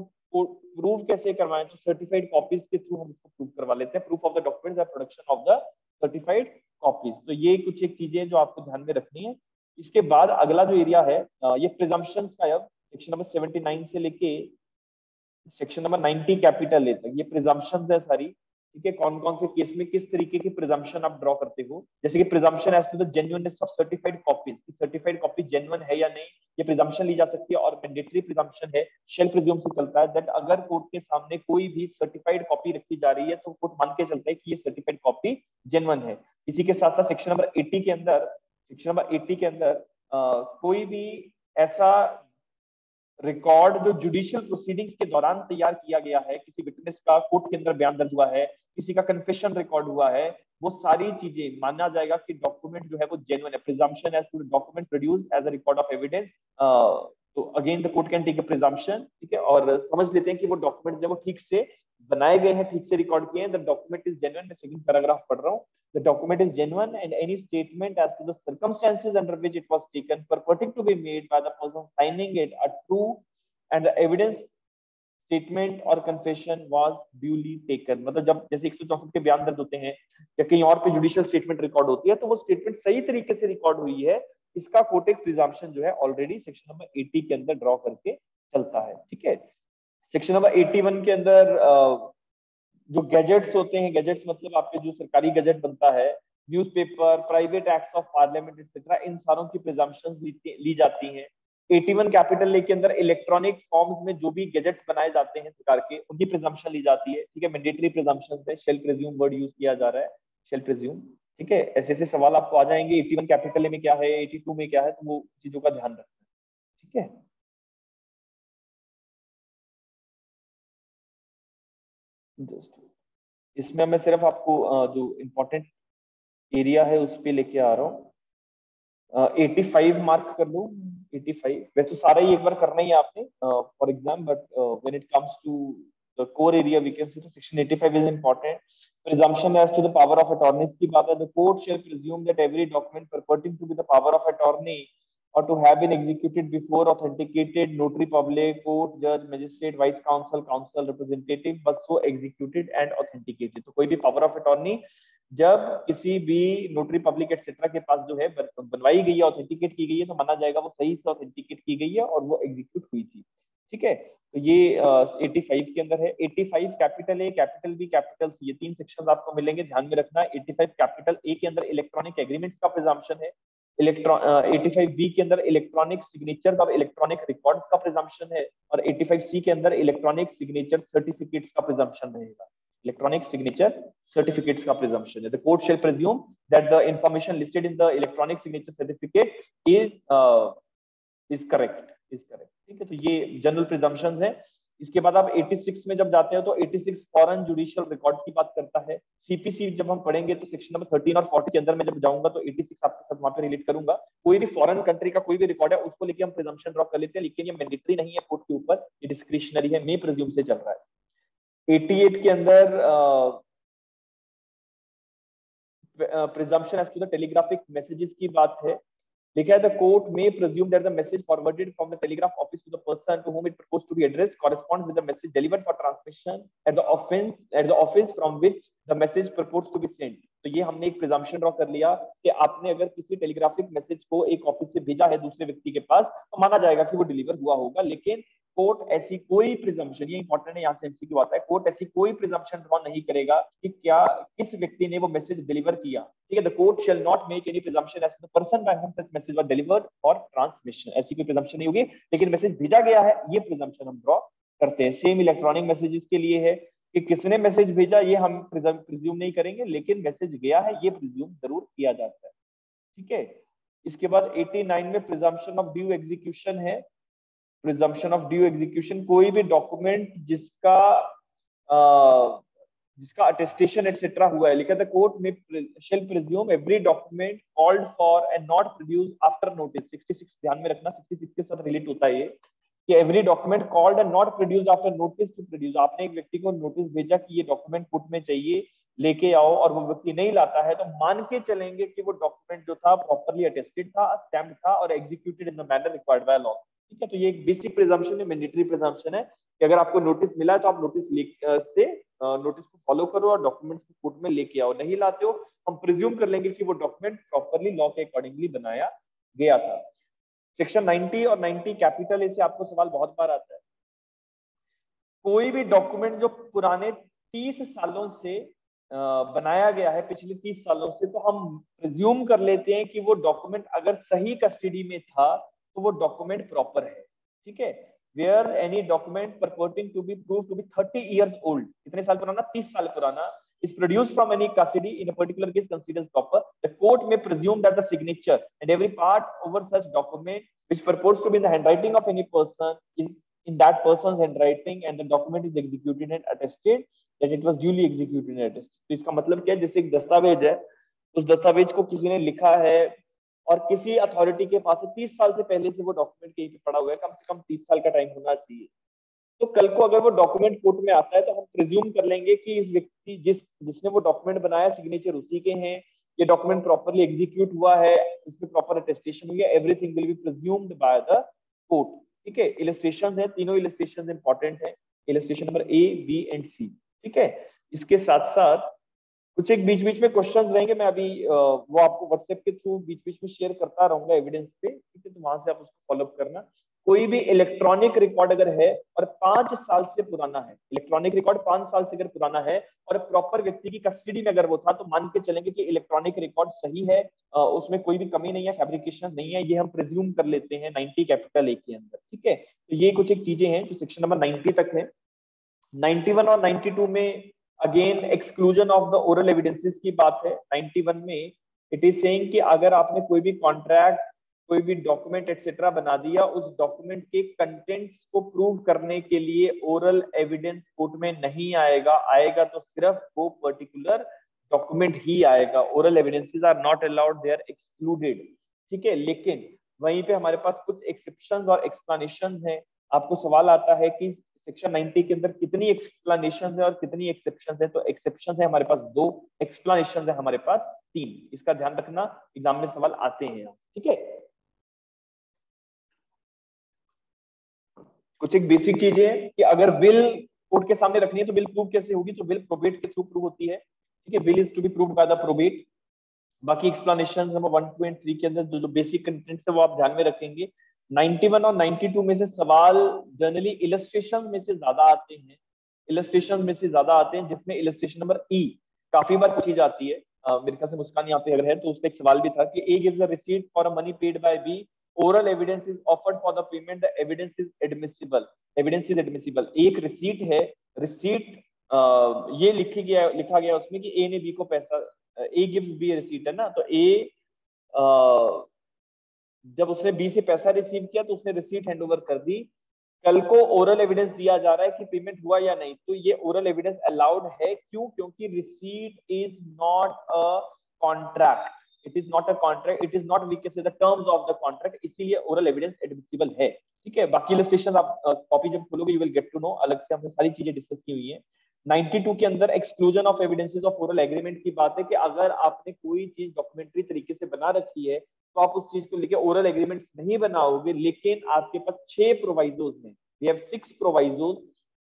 प्रूव कैसे करवाएं? तो सर्टिफाइड कॉपीज के थ्रू हम इसको प्रूव करवा लेते हैं। Proof of the documents and production of the certified copies. तो ये कुछ एक चीजें जो आपको ध्यान में रखनी है। इसके बाद अगला जो एरिया है ये प्रिजम्पशंस का है। सेक्शन नंबर 79 से लेके सेक्शन नंबर 90 कैपिटल ए तक ये प्रिजम्पशंस है सारी। ठीक है, कौन कौन से केस में किस तरीके की प्रिजम्पशन आप ड्रॉ करते हो। जैसे कि presumption as to the genuineness of certified copies, certified copy genuine है या नहीं, ये प्रिजम्पशन ली जा सकती है। और मैंडेटरी प्रिजम्पशन है, शेल प्रिज्यूम से चलता है दैट अगर कोर्ट के सामने कोई भी सर्टिफाइड कॉपी रखी जा रही है तो कोर्ट मान के चलता है कि ये सर्टिफाइड कॉपी जेन्युइन है। इसी के साथ साथ सेक्शन नंबर 80 के अंदर, कोई भी ऐसा रिकॉर्ड जो जुडिशियल प्रोसीडिंग्स के दौरान तैयार किया गया है, किसी विटनेस का कोर्ट के अंदर बयान दर्ज हुआ है, किसी का कन्फेशन रिकॉर्ड हुआ है, वो सारी चीजें माना जाएगा कि डॉक्यूमेंट जो है वो जेन्युइन है। Presumption as to document produced as a record of evidence, तो again the court can take a presumption, ठीक है, और समझ लेते हैं कि वो डॉक्यूमेंट जो वो ठीक से बनाए गए हैं, ठीक से रिकॉर्ड किए हैं। द डॉक्यूमेंट इज जेन्युइन, मैं सेकंड पैराग्राफ पढ़ रहा हूँ। The document is genuine and any statement as to the circumstances under which it was taken purporting to be made by the person signing it are true and the evidence statement or confession was duly taken। मतलब जब जैसे 164 के बयान दर्ज होते हैं या कहीं और पे जुडिशियल स्टेटमेंट रिकॉर्ड होती है तो वो स्टेटमेंट सही तरीके से रिकॉर्ड हुई है, इसका कोर्ट एक प्रिजम्पशन जो है ऑलरेडी सेक्शन नंबर 80 के अंदर ड्रॉ करके चलता है। ठीक है, सेक्शन नंबर 81 के अंदर जो गैजेट्स होते हैं, गैजेट्स मतलब आपके जो सरकारी गैजेट बनता है, newspaper, private acts of parliament etcetera, इन सारों की प्रिजम्पशंस ली जाती हैं। 81 कैपिटल ए के अंदर इलेक्ट्रॉनिक फॉर्म्स में जो भी गैजेट्स बनाए जाते हैं सरकार के, उनकी प्रिजम्पशन ली जाती है। ठीक है, मैंडेटरी प्रिजम्पशंस है, शेल प्रिज्यूम वर्ड यूज किया जा रहा है, शेल प्रिज्यूम। ठीक है, ऐसे ऐसे सवाल आपको आ जाएंगे 81 कैपिटल ए में क्या है, 82 में क्या है, तो वो चीजों का ध्यान रखना है। ठीक है, इसमें मैं सिर्फ आपको जो इम्पोर्टेंट एरिया है उस पे लेके आ रहा हूँ। 85 मार्क कर लो, 85 वैसे तो सारा ही एक बार करना ही है आपने for exam, but when it comes to the core area we can see तो section 85 is important. Presumption as to the power of attorneys की बात है, the court shall presume that every document purporting to be the power of attorney or to have been executed before authenticated notary public, court, judge, magistrate, vice counsel, counsel representative was so executed and authenticated। तो कोई भी power of attorney जब किसी भी notary public etcetera के पास जो है बनवाई गई है, ऑथेंटिकेट की गई है, तो माना जाएगा वो सही से ऑथेंटिकेट की गई है और वो एग्जीक्यूट हुई थी। ठीक है, तो ये 85 के अंदर है। 85 capital A, capital B, capital C, ये तीन सेक्शन आपको मिलेंगे, ध्यान में रखना। 85 कैपिटल ए के अंदर इलेक्ट्रॉनिक एग्रीमेंट्स का प्रिजम्पशन है। 85 बी के अंदर इलेक्ट्रॉनिक सिग्नेचर और इलेक्ट्रॉनिक रिकॉर्ड्स का प्रिजम्पशन है, और 85 सी के अंदर इलेक्ट्रॉनिक सिग्नेचर सर्टिफिकेट्स का प्रिजम्पशन रहेगा। इलेक्ट्रॉनिक सिग्नेचर सर्टिफिकेट्स का प्रिजम्पशन है। The court shall presume that the information listed in the electronic signature certificate is correct, is correct. ठीक है, तो ये जनरल प्रिजम्पशंस है। इसके बाद आप 86 में जब जाते हो तो 86 फॉरेन जुडिशियल रिकॉर्ड्स की बात करता है। सीपीसी जब हम पढ़ेंगे तो सेक्शन नंबर 13 और 40 के अंदर मैं जब जाऊंगा तो 86 आपके साथ वहां पे रिलेट करूंगा। कोई भी फॉरेन कंट्री का कोई भी रिकॉर्ड है उसको लेके हम प्रिजम्पशन ड्रॉ कर लेते हैं, लेकिन ये मैंडेटरी नहीं है कोर्ट के ऊपर, ये डिस्क्रिशनरी है, मे प्रिज्यूम से चल रहा है। 88 के अंदर presumption as to the telegraphic messages की बात है। लिखा है the court may presume that the message forwarded from the telegraph office to the person to whom it proposed to be addressed corresponds with the message delivered for transmission at the office from which the message purports to be sent। तो ये हमने एक presumption draw कर लिया कि आपने अगर किसी टेलीग्राफिक मैसेज को एक ऑफिस से भेजा है दूसरे व्यक्ति के पास तो माना जाएगा कि वो डिलीवर हुआ होगा। लेकिन कोर्ट ऐसी कोई प्रिजम्पशन, ये इंपॉर्टेंट है, यहाँ से एमसीक्यू आता है, कोर्ट ऐसी कोई प्रिजम्पशन ड्रॉ नहीं करेगा कि क्या किस व्यक्ति ने वो मैसेज डिलीवर किया। ठीक है, the court shall not make any presumption as to the person by whom such message was delivered for transmission। ऐसी कोई प्रिजम्पशन नहीं होगी, लेकिन मैसेज भेजा गया है ये प्रिजम्पशन हम ड्रॉ करते हैं। सेम इलेक्ट्रॉनिक मैसेजेस के लिए है कि किसने मैसेज भेजा ये हम प्रिज्यूम नहीं करेंगे, लेकिन मैसेज गया है ये प्रिज्यूम जरूर किया जाता है। ठीक है, इसके बाद 89 में प्रिजम्पशन ऑफ ड्यू एग्जीक्यूशन है। प्रिजम्पशन ऑफ ड्यू एग्जीक्यूशन, कोई भी डॉक्यूमेंट जिसका अटेस्टेशन एटसेट्रा हुआ है, लिखा था कोर्ट में शैल presume every document called for and not produce after notice. 66 ध्यान में रखना, 66 के साथ रिलेट होता है ये कि every document called and not produce after notice to produce. आपने एक व्यक्ति को नोटिस भेजा कि ये डॉक्यूमेंट कोर्ट में चाहिए, लेके आओ, और वो व्यक्ति नहीं लाता है, तो मान के चलेंगे कि वो डॉक्यूमेंट जो था प्रॉपर्ली अटेस्टेड था, स्टैम्प्ड था और executed in the manner required by law. ठीक है, तो ये एक बेसिक प्रिजम्पशन है, मैंडेटरी प्रिजम्पशन है कि अगर आपको नोटिस मिला है तो आप नोटिस को फॉलो करो और डॉक्यूमेंट्स को कोर्ट में लेके आओ। नहीं लाते हो, हम प्रिज्यूम कर लेंगे कि वो डॉक्यूमेंट प्रॉपर्ली लॉ के अकॉर्डिंगली बनाया गया था। सेक्शन 90 और 90 कैपिटल ए से आपको सवाल बहुत बार आता है। कोई भी डॉक्यूमेंट जो पुराने 30 सालों से बनाया गया है पिछले 30 सालों से, तो हम प्रिज्यूम कर लेते हैं कि वो डॉक्यूमेंट अगर सही कस्टडी में था तो वो डॉक्यूमेंट प्रॉपर है। ठीक है, where any document purporting to be proved to be 30 years old, कितने साल पुराना, 30 साल पुराना, is produced from any custody in a particular case considered proper, the court may presume that the signature and every part over such document which purports to be in the handwriting of any person is in that person's handwriting and the document is executed and attested that it was duly executed and attested। तो इसका मतलब क्या है, जैसे एक दस्तावेज है, उस दस्तावेज को किसी ने लिखा है और किसी अथॉरिटी के पास 30 साल से पहले से वो डॉक्यूमेंट कहीं पे पड़ा हुआ है, कम से कम 30 साल का टाइम होना चाहिए, तो कल को अगर वो डॉक्यूमेंट कोर्ट में आता है तो हम प्रिज्यूम कर लेंगे कि इस व्यक्ति जिसने वो डॉक्यूमेंट बनाया सिग्नेचर उसी के हैं, ये डॉक्यूमेंट प्रॉपर्ली एग्जीक्यूट हुआ है, इसमें प्रॉपर अटेस्टेशन हुई है, everything will be presumed by the court. ठीक है, इलस्ट्रेशन है, तीनों इलस्ट्रेशन इंपॉर्टेंट है, illustration number A, B and C. ठीक है, इसके साथ साथ कुछ एक बीच बीच में क्वेश्चंस रहेंगे, मैं अभी वो आपको व्हाट्सएप के थ्रू बीच बीच में शेयर करता रहूंगा एविडेंस पे। ठीक है, तो वहां से आप उसको फॉलो करना। कोई भी इलेक्ट्रॉनिक रिकॉर्ड अगर है और 5 साल से पुराना है, इलेक्ट्रॉनिक रिकॉर्ड 5 साल से अगर पुराना है और प्रॉपर व्यक्ति की कस्टडी में अगर वो था, तो मान के चलेंगे कि इलेक्ट्रॉनिक रिकॉर्ड सही है, उसमें कोई भी कमी नहीं है, फैब्रिकेशन नहीं है, ये हम प्रिज्यूम कर लेते हैं 90 कैपिटल ए के अंदर। ठीक है, तो ये कुछ एक चीजें हैं जो सेक्शन नंबर 90 तक है। 91 और 92 में again exclusion of the oral evidences की बात है। 91 में इट इज सेइंग कि अगर आपने कोई भी कॉन्ट्रैक्ट, कोई भी डॉक्यूमेंट एक्सेट्रा बना दिया, उस डॉक्यूमेंट के कंटेंट्स को प्रूव करने के लिए ओरल एविडेंस कोर्ट में नहीं आएगा, आएगा तो सिर्फ वो पर्टिकुलर डॉक्यूमेंट ही आएगा। Oral evidences are not allowed, they are excluded. ठीक है, लेकिन वहीं पे हमारे पास कुछ एक्सेप्शंस और एक्सप्लेनेशंस हैं। आपको सवाल आता है कि सेक्शन 90 के अंदर कितनी एक्सप्लेनेशन है और कितनी एक्सेप्शन है, तो एक्सेप्शन है हमारे पास 2, एक्सप्लेनेशन है हमारे पास 3। इसका ध्यान रखना, एग्जाम में सवाल आते हैं। ठीक है, कुछ एक बेसिक चीजें हैं कि अगर विल कोर्ट के सामने रखनी है तो विल प्रूव कैसे होगी, तो विल प्रोबेट के थ्रू प्रूव होती है। ठीक है, will is to be proved by the probate. बाकी एक्सप्लेनेशन नंबर 1, 2 एंड 3 के अंदर जो बेसिक कंटेंट्स है वो आप ध्यान में रखेंगे। 91 और 92 में से सवाल जनरली इलस्ट्रेशन में से ज्यादा आते हैं, इलस्ट्रेशन में से ज्यादा आते हैं, जिसमें इलस्ट्रेशन नंबर ई काफी बार पूछी जाती है। मेरे ख्याल से मुस्कान यहाँ पे अगर है तो उसका एक सवाल भी था कि A gives a receipt for a money paid by B, oral evidence is offered for the payment, the evidence is admissible, evidence is admissible. एक रिसीट है, रिसीट ये लिखा गया उसमें कि ए ने बी को पैसा, ए गिव्स बी रिसीट है ना, तो ए जब उसने बी से पैसा रिसीव किया तो उसने रिसीट हैंडओवर कर दी। कल को ओरल एविडेंस दिया जा रहा है कि पेमेंट हुआ या नहीं, तो ये ओरल एविडेंस अलाउड है। क्यों? क्योंकि receipt is not a contract, it is not a contract, it is not we can say the terms of the contract, इसीलिए ओरल एविडेंस एडमिसिबल है। ठीक है, बाकी इलस्ट्रेशन आप कॉपी जब खोलोगे you will get to know, अलग से हमने सारी चीजें डिस्कस की हुई है। 92 के अंदर exclusion of evidences of oral agreement की बात है कि अगर आपने कोई चीज डॉक्यूमेंट्री तरीके से बना रखी है तो आप उस चीज को लेके ओरल एग्रीमेंट नहीं बनाओगे, लेकिन आपके पास 6 प्रोवाइजोज हैं, वी हैव 6 प्रोवाइजोज।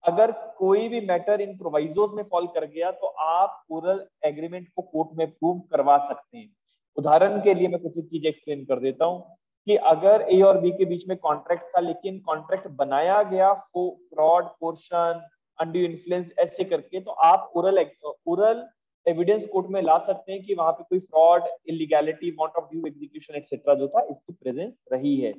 अगर कोई भी मैटर इन प्रोवाइजोज में फॉल कर गया तो आप ओरल एग्रीमेंट को कोर्ट में प्रूव करवा सकते हैं। उदाहरण के लिए मैं कुछ चीजें एक्सप्लेन कर देता हूं कि अगर ए और बी के बीच में कॉन्ट्रैक्ट था, लेकिन कॉन्ट्रैक्ट बनाया गया फ्रॉड, पोर्शन, अनड्यू इन्फ्लुएंस ऐसे करके, तो आप ओरल एविडेंस कोर्ट में ला सकते हैं कि वहां पे कोई fraud, illegality, want of due execution etcetera जो था इसकी प्रेजेंस रही है।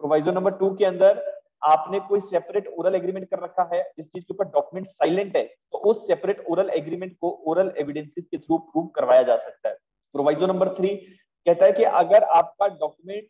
प्रोवाइजो नंबर 2 के अंदर आपने कोई सेपरेट ओरल एग्रीमेंट कर रखा है जिस चीज के ऊपर डॉक्यूमेंट साइलेंट है, तो उस सेपरेट ओरल एग्रीमेंट को ओरल एविडेंसेस के थ्रू प्रूव करवाया जा सकता है। प्रोवाइजो नंबर 3 कहता है कि अगर आपका डॉक्यूमेंट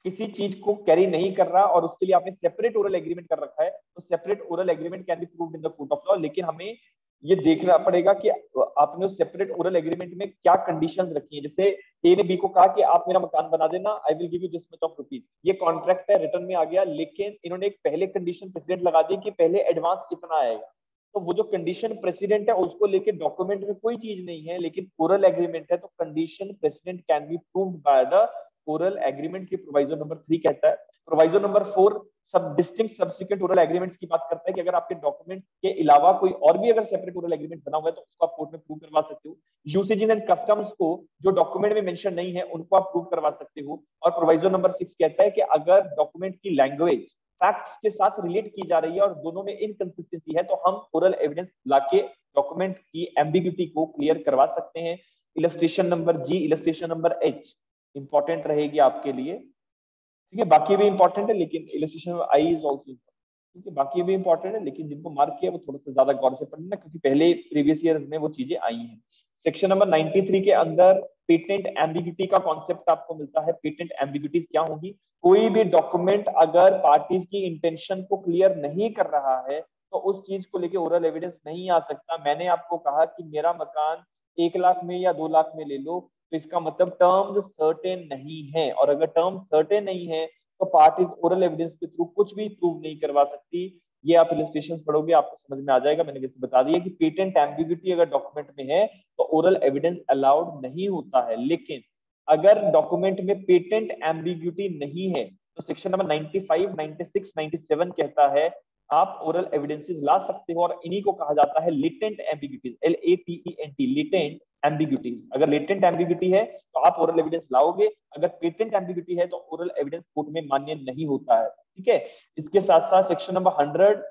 किसी चीज को कैरी नहीं कर रहा और उसके लिए आपने सेपरेट ओरल एग्रीमेंट कर रखा है, तो separate oral agreement can be proved in the court of law. लेकिन हमें ये देखना पड़ेगा कि आपने उस सेपरेट ओरल एग्रीमेंट में क्या कंडीशंस रखी हैं। जैसे ए ने बी को कहा कि आप मेरा मकान बना देना, I will give you this much of rupees, ये कॉन्ट्रैक्ट है, रिटर्न में आ गया, लेकिन इन्होंने एक पहले कंडीशन प्रेसिडेंट लगा दी कि पहले एडवांस कितना आएगा। तो वो जो कंडीशन प्रेसिडेंट है उसको लेके डॉक्यूमेंट में कोई चीज नहीं है, लेकिन ओरल एग्रीमेंट है, तो condition president can be proved by the oral agreement की प्रोवाइजो नंबर 3 कहता है। प्रोवाइजो नंबर 4 सब डिस्टिंक्ट सब्सिक्वेंट ओरल एग्रीमेंट्स की बात करता है कि अगर आपके डॉक्यूमेंट के अलावा कोई और भी अगर सेपरेट ओरल एग्रीमेंट बना हुआ है तो उसको आप कोर्ट में प्रूव करवा सकते हो। यूसेजेस एंड कस्टम्स को जो डॉक्यूमेंट में मेंशन नहीं है उनको आप प्रूव करवा सकते हो। और प्रोवाइजो नंबर 6 कहता है कि अगर डॉक्यूमेंट की लैंग्वेज फैक्ट्स के साथ रिलेट की जा रही है और दोनों में इनकंसिस्टेंसी है, तो हम ओरल एविडेंस लाके डॉक्यूमेंट की एम्बिग्यूटी को क्लियर करवा सकते हैं। इलस्ट्रेशन नंबर जी, इलस्ट्रेशन नंबर एच इंपॉर्टेंट रहेगी आपके लिए, ठीक है। बाकी भी इंपॉर्टेंट है, लेकिन illustration number I is also, ठीक है। बाकी भी इंपॉर्टेंट है, लेकिन जिनको मार्क किया वो थोड़ा सा ज्यादा गौर से पढ़ना, क्योंकि पहले प्रीवियस ईयर्स में वो चीजें आई हैं। सेक्शन नंबर 93 के अंदर पेटेंट एम्बिग्यूटी का कॉन्सेप्ट आपको मिलता है। पेटेंट एम्बिग्यूटीज क्या होगी? कोई भी डॉक्यूमेंट अगर पार्टीज की इंटेंशन को क्लियर नहीं कर रहा है तो उस चीज को लेके ओरल एविडेंस नहीं आ सकता। मैंने आपको कहा कि मेरा मकान 1 लाख में या 2 लाख में ले लो, तो इसका मतलब टर्म्स सर्टेन नहीं है, और अगर टर्म सर्टेन नहीं है तो पार्टीज ओरल एविडेंस के थ्रू कुछ भी प्रूव नहीं करवा सकती। ये आप इलस्ट्रेशंस पढ़ोगे आपको समझ में आ जाएगा। मैंने जैसे बता दिया कि पेटेंट एम्बिग्यूटी अगर डॉक्यूमेंट में है तो ओरल एविडेंस अलाउड नहीं होता है, लेकिन अगर डॉक्यूमेंट में पेटेंट एम्बिग्यूटी नहीं है तो सेक्शन नंबर 95, 96, 97 कहता है आप ओरल एविडेंसेस ला सकते हो, और इन्हीं को कहा जाता है latent ambiguities, LATENT, latent ambiguities. अगर लेटेंट एम्बिग्यूटी है तो आप ओरल एविडेंस लाओगे, अगर पेटेंट एम्बिग्यूटी है तो ओरल एविडेंस कोर्ट में मान्य नहीं होता है, ठीक है। इसके साथ साथ सेक्शन नंबर 100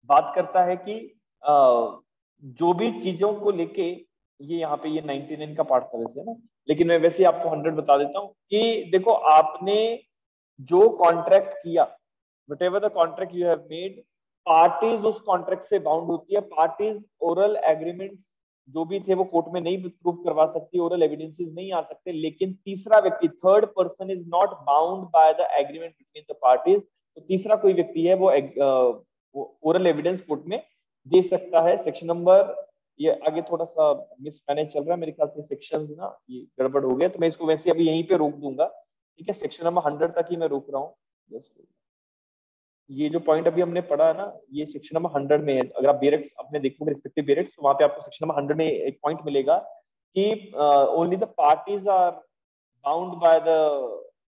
बात करता है कि जो भी चीजों को लेके, ये यहाँ पे ये 99 का पार्ट था वैसे ना, लेकिन मैं वैसे आपको 100 बता देता हूँ कि देखो आपने जो कॉन्ट्रैक्ट किया, what ever the contract you have made, parties उस कॉन्ट्रैक्ट से बाउंड होती है। पार्टीज ओरल एग्रीमेंट जो भी थे वो कोर्ट में नहीं प्रूव करवा सकती, ओरल एविडेंसेस नहीं आ सकते, लेकिन तीसरा व्यक्ति, third person is not bound by the agreement between the parties. तो तीसरा कोई व्यक्ति है वो ओरल एविडेंस कोर्ट में दे सकता है। सेक्शन नंबर, ये आगे थोड़ा सा मिसमैनेज चल रहा है मेरे ख्याल से, सेक्शन ना ये गड़बड़ हो गया, तो मैं इसको वैसे अभी यहीं पे रोक दूंगा, ठीक है। सेक्शन नंबर 100 तक ही मैं रोक रहा हूँ। ये जो पॉइंट अभी हमने पढ़ा है ना, ये सेक्शन नंबर 100 में है। अगर आप बेरेक्स अपने देखोगे रिस्पेक्टिव बेरेक्स, तो वहां पे आपको सेक्शन नंबर 100 में एक पॉइंट मिलेगा कि only the parties are bound by the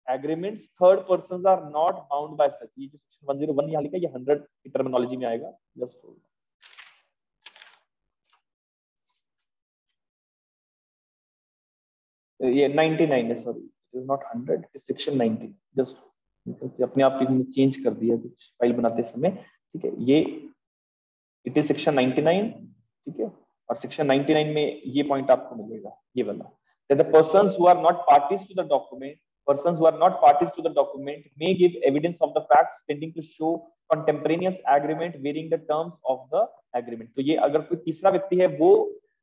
agreements, third persons are not bound by such. ये जो सेक्शन 101 यहाँ लिखा है, ये 100 की टर्मिनोलॉजी में आएगा, जस्ट ये 99 है, sorry it is not 100, it's section 90, just अपने आप चेंज कर दिया कुछ फाइल बनाते समय, ठीक है। ये इट इज सेक्शन 99, ठीक है। और सेक्शन 99 में ये पॉइंट आपको मिलेगा, ये वाला, that the persons who are not parties to the document, persons who are not parties to the document may give evidence of the facts tending to show contemporaneous agreement varying the terms of the agreement। तो ये अगर कोई तीसरा व्यक्ति है वो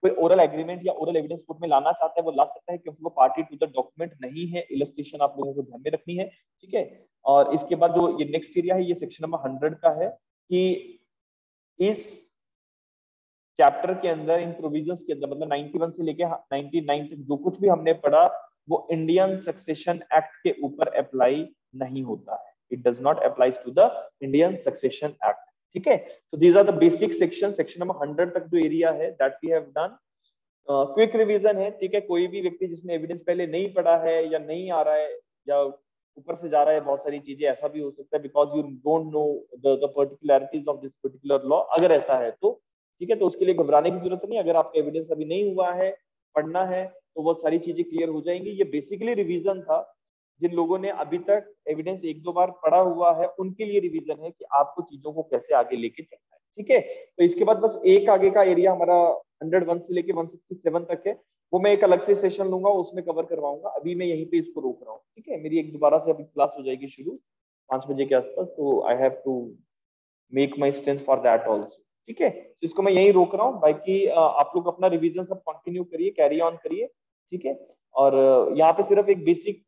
कोई oral agreement या ओरल एविडेंस कोर्ट में लाना चाहता है, वो ला सकता है, क्योंकि वो पार्टी टू द डॉक्यूमेंट नहीं है। इलस्ट्रेशन आप लोगों को ध्यान में रखनी है, ठीक है। और इसके बाद जो ये नेक्स्ट एरिया है, ये सेक्शन नंबर 100 का है कि इस चैप्टर के अंदर, इन प्रोविजंस के अंदर, मतलब 91 से लेके 99 तक जो कुछ भी हमने पढ़ा वो इंडियन सक्सेशन एक्ट के ऊपर अप्लाई नहीं होता है। It does not applies to the Indian succession act, ठीक है। तो these are the basic section. Section number 100 तक जो एरिया है that we have done. Quick revision है, ठीक है। कोई भी व्यक्ति जिसने एविडेंस पहले नहीं पढ़ा है या नहीं आ रहा है या ऊपर से जा रहा है बहुत सारी चीजें, ऐसा भी हो सकता है because you don't know the particularities of this particular law, अगर ऐसा है तो ठीक है, तो उसके लिए घबराने की जरूरत नहीं। अगर आपका एविडेंस अभी नहीं हुआ है, पढ़ना है, तो वो सारी चीजें क्लियर हो जाएंगी। ये बेसिकली रिवीजन था। जिन लोगों ने अभी तक एविडेंस 1-2 बार पढ़ा हुआ है उनके लिए रिवीजन है कि आपको चीजों को कैसे आगे लेके चलना है, ठीक है। तो इसके बाद बस एक आगे का एरिया हमारा 101 से लेके 167 तक है, वो मैं एक अलग से सेशन लूंगा, उसमें कवर करवाऊंगा। अभी मैं यहीं पे इसको रोक रहा हूँ, ठीक है। मेरी एक दोबारा से अभी क्लास हो जाएगी शुरू 5 बजे के आसपास, तो I have to make my strength for that also, ठीक है। तो इसको मैं यही रोक रहा हूँ। बाकी आप लोग अपना रिवीजन सब कंटिन्यू करिए, कैरी ऑन करिए, ठीक है। और यहाँ पे सिर्फ एक बेसिक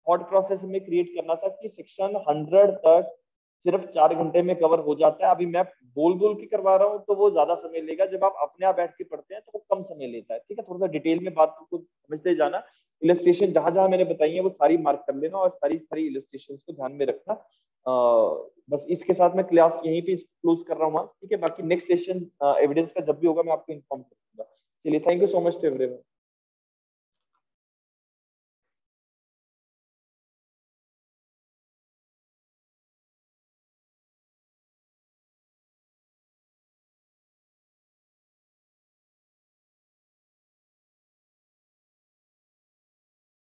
थॉट प्रोसेस में क्रिएट करना था कि सेक्शन 100 तक सिर्फ 4 घंटे में कवर हो जाता है। अभी मैं बोल बोल के करवा रहा हूँ तो वो ज्यादा समय लेगा, जब आप अपने आप बैठ के पढ़ते हैं तो वो कम समय लेता है, ठीक है। थोड़ा सा डिटेल में बात को समझते जाना। इलस्ट्रेशन जहां जहां मैंने बताई है वो सारी मार्क कर लेना, और सारी सारी इलस्ट्रेशन को ध्यान में रखना। बस इसके साथ मैं क्लास यहीं पे क्लोज कर रहा हूँ, ठीक है। बाकी नेक्स्ट सेशन एविडेंस का जब भी होगा मैं आपको इन्फॉर्म करूंगा। चलिए, thank you so much to everyone.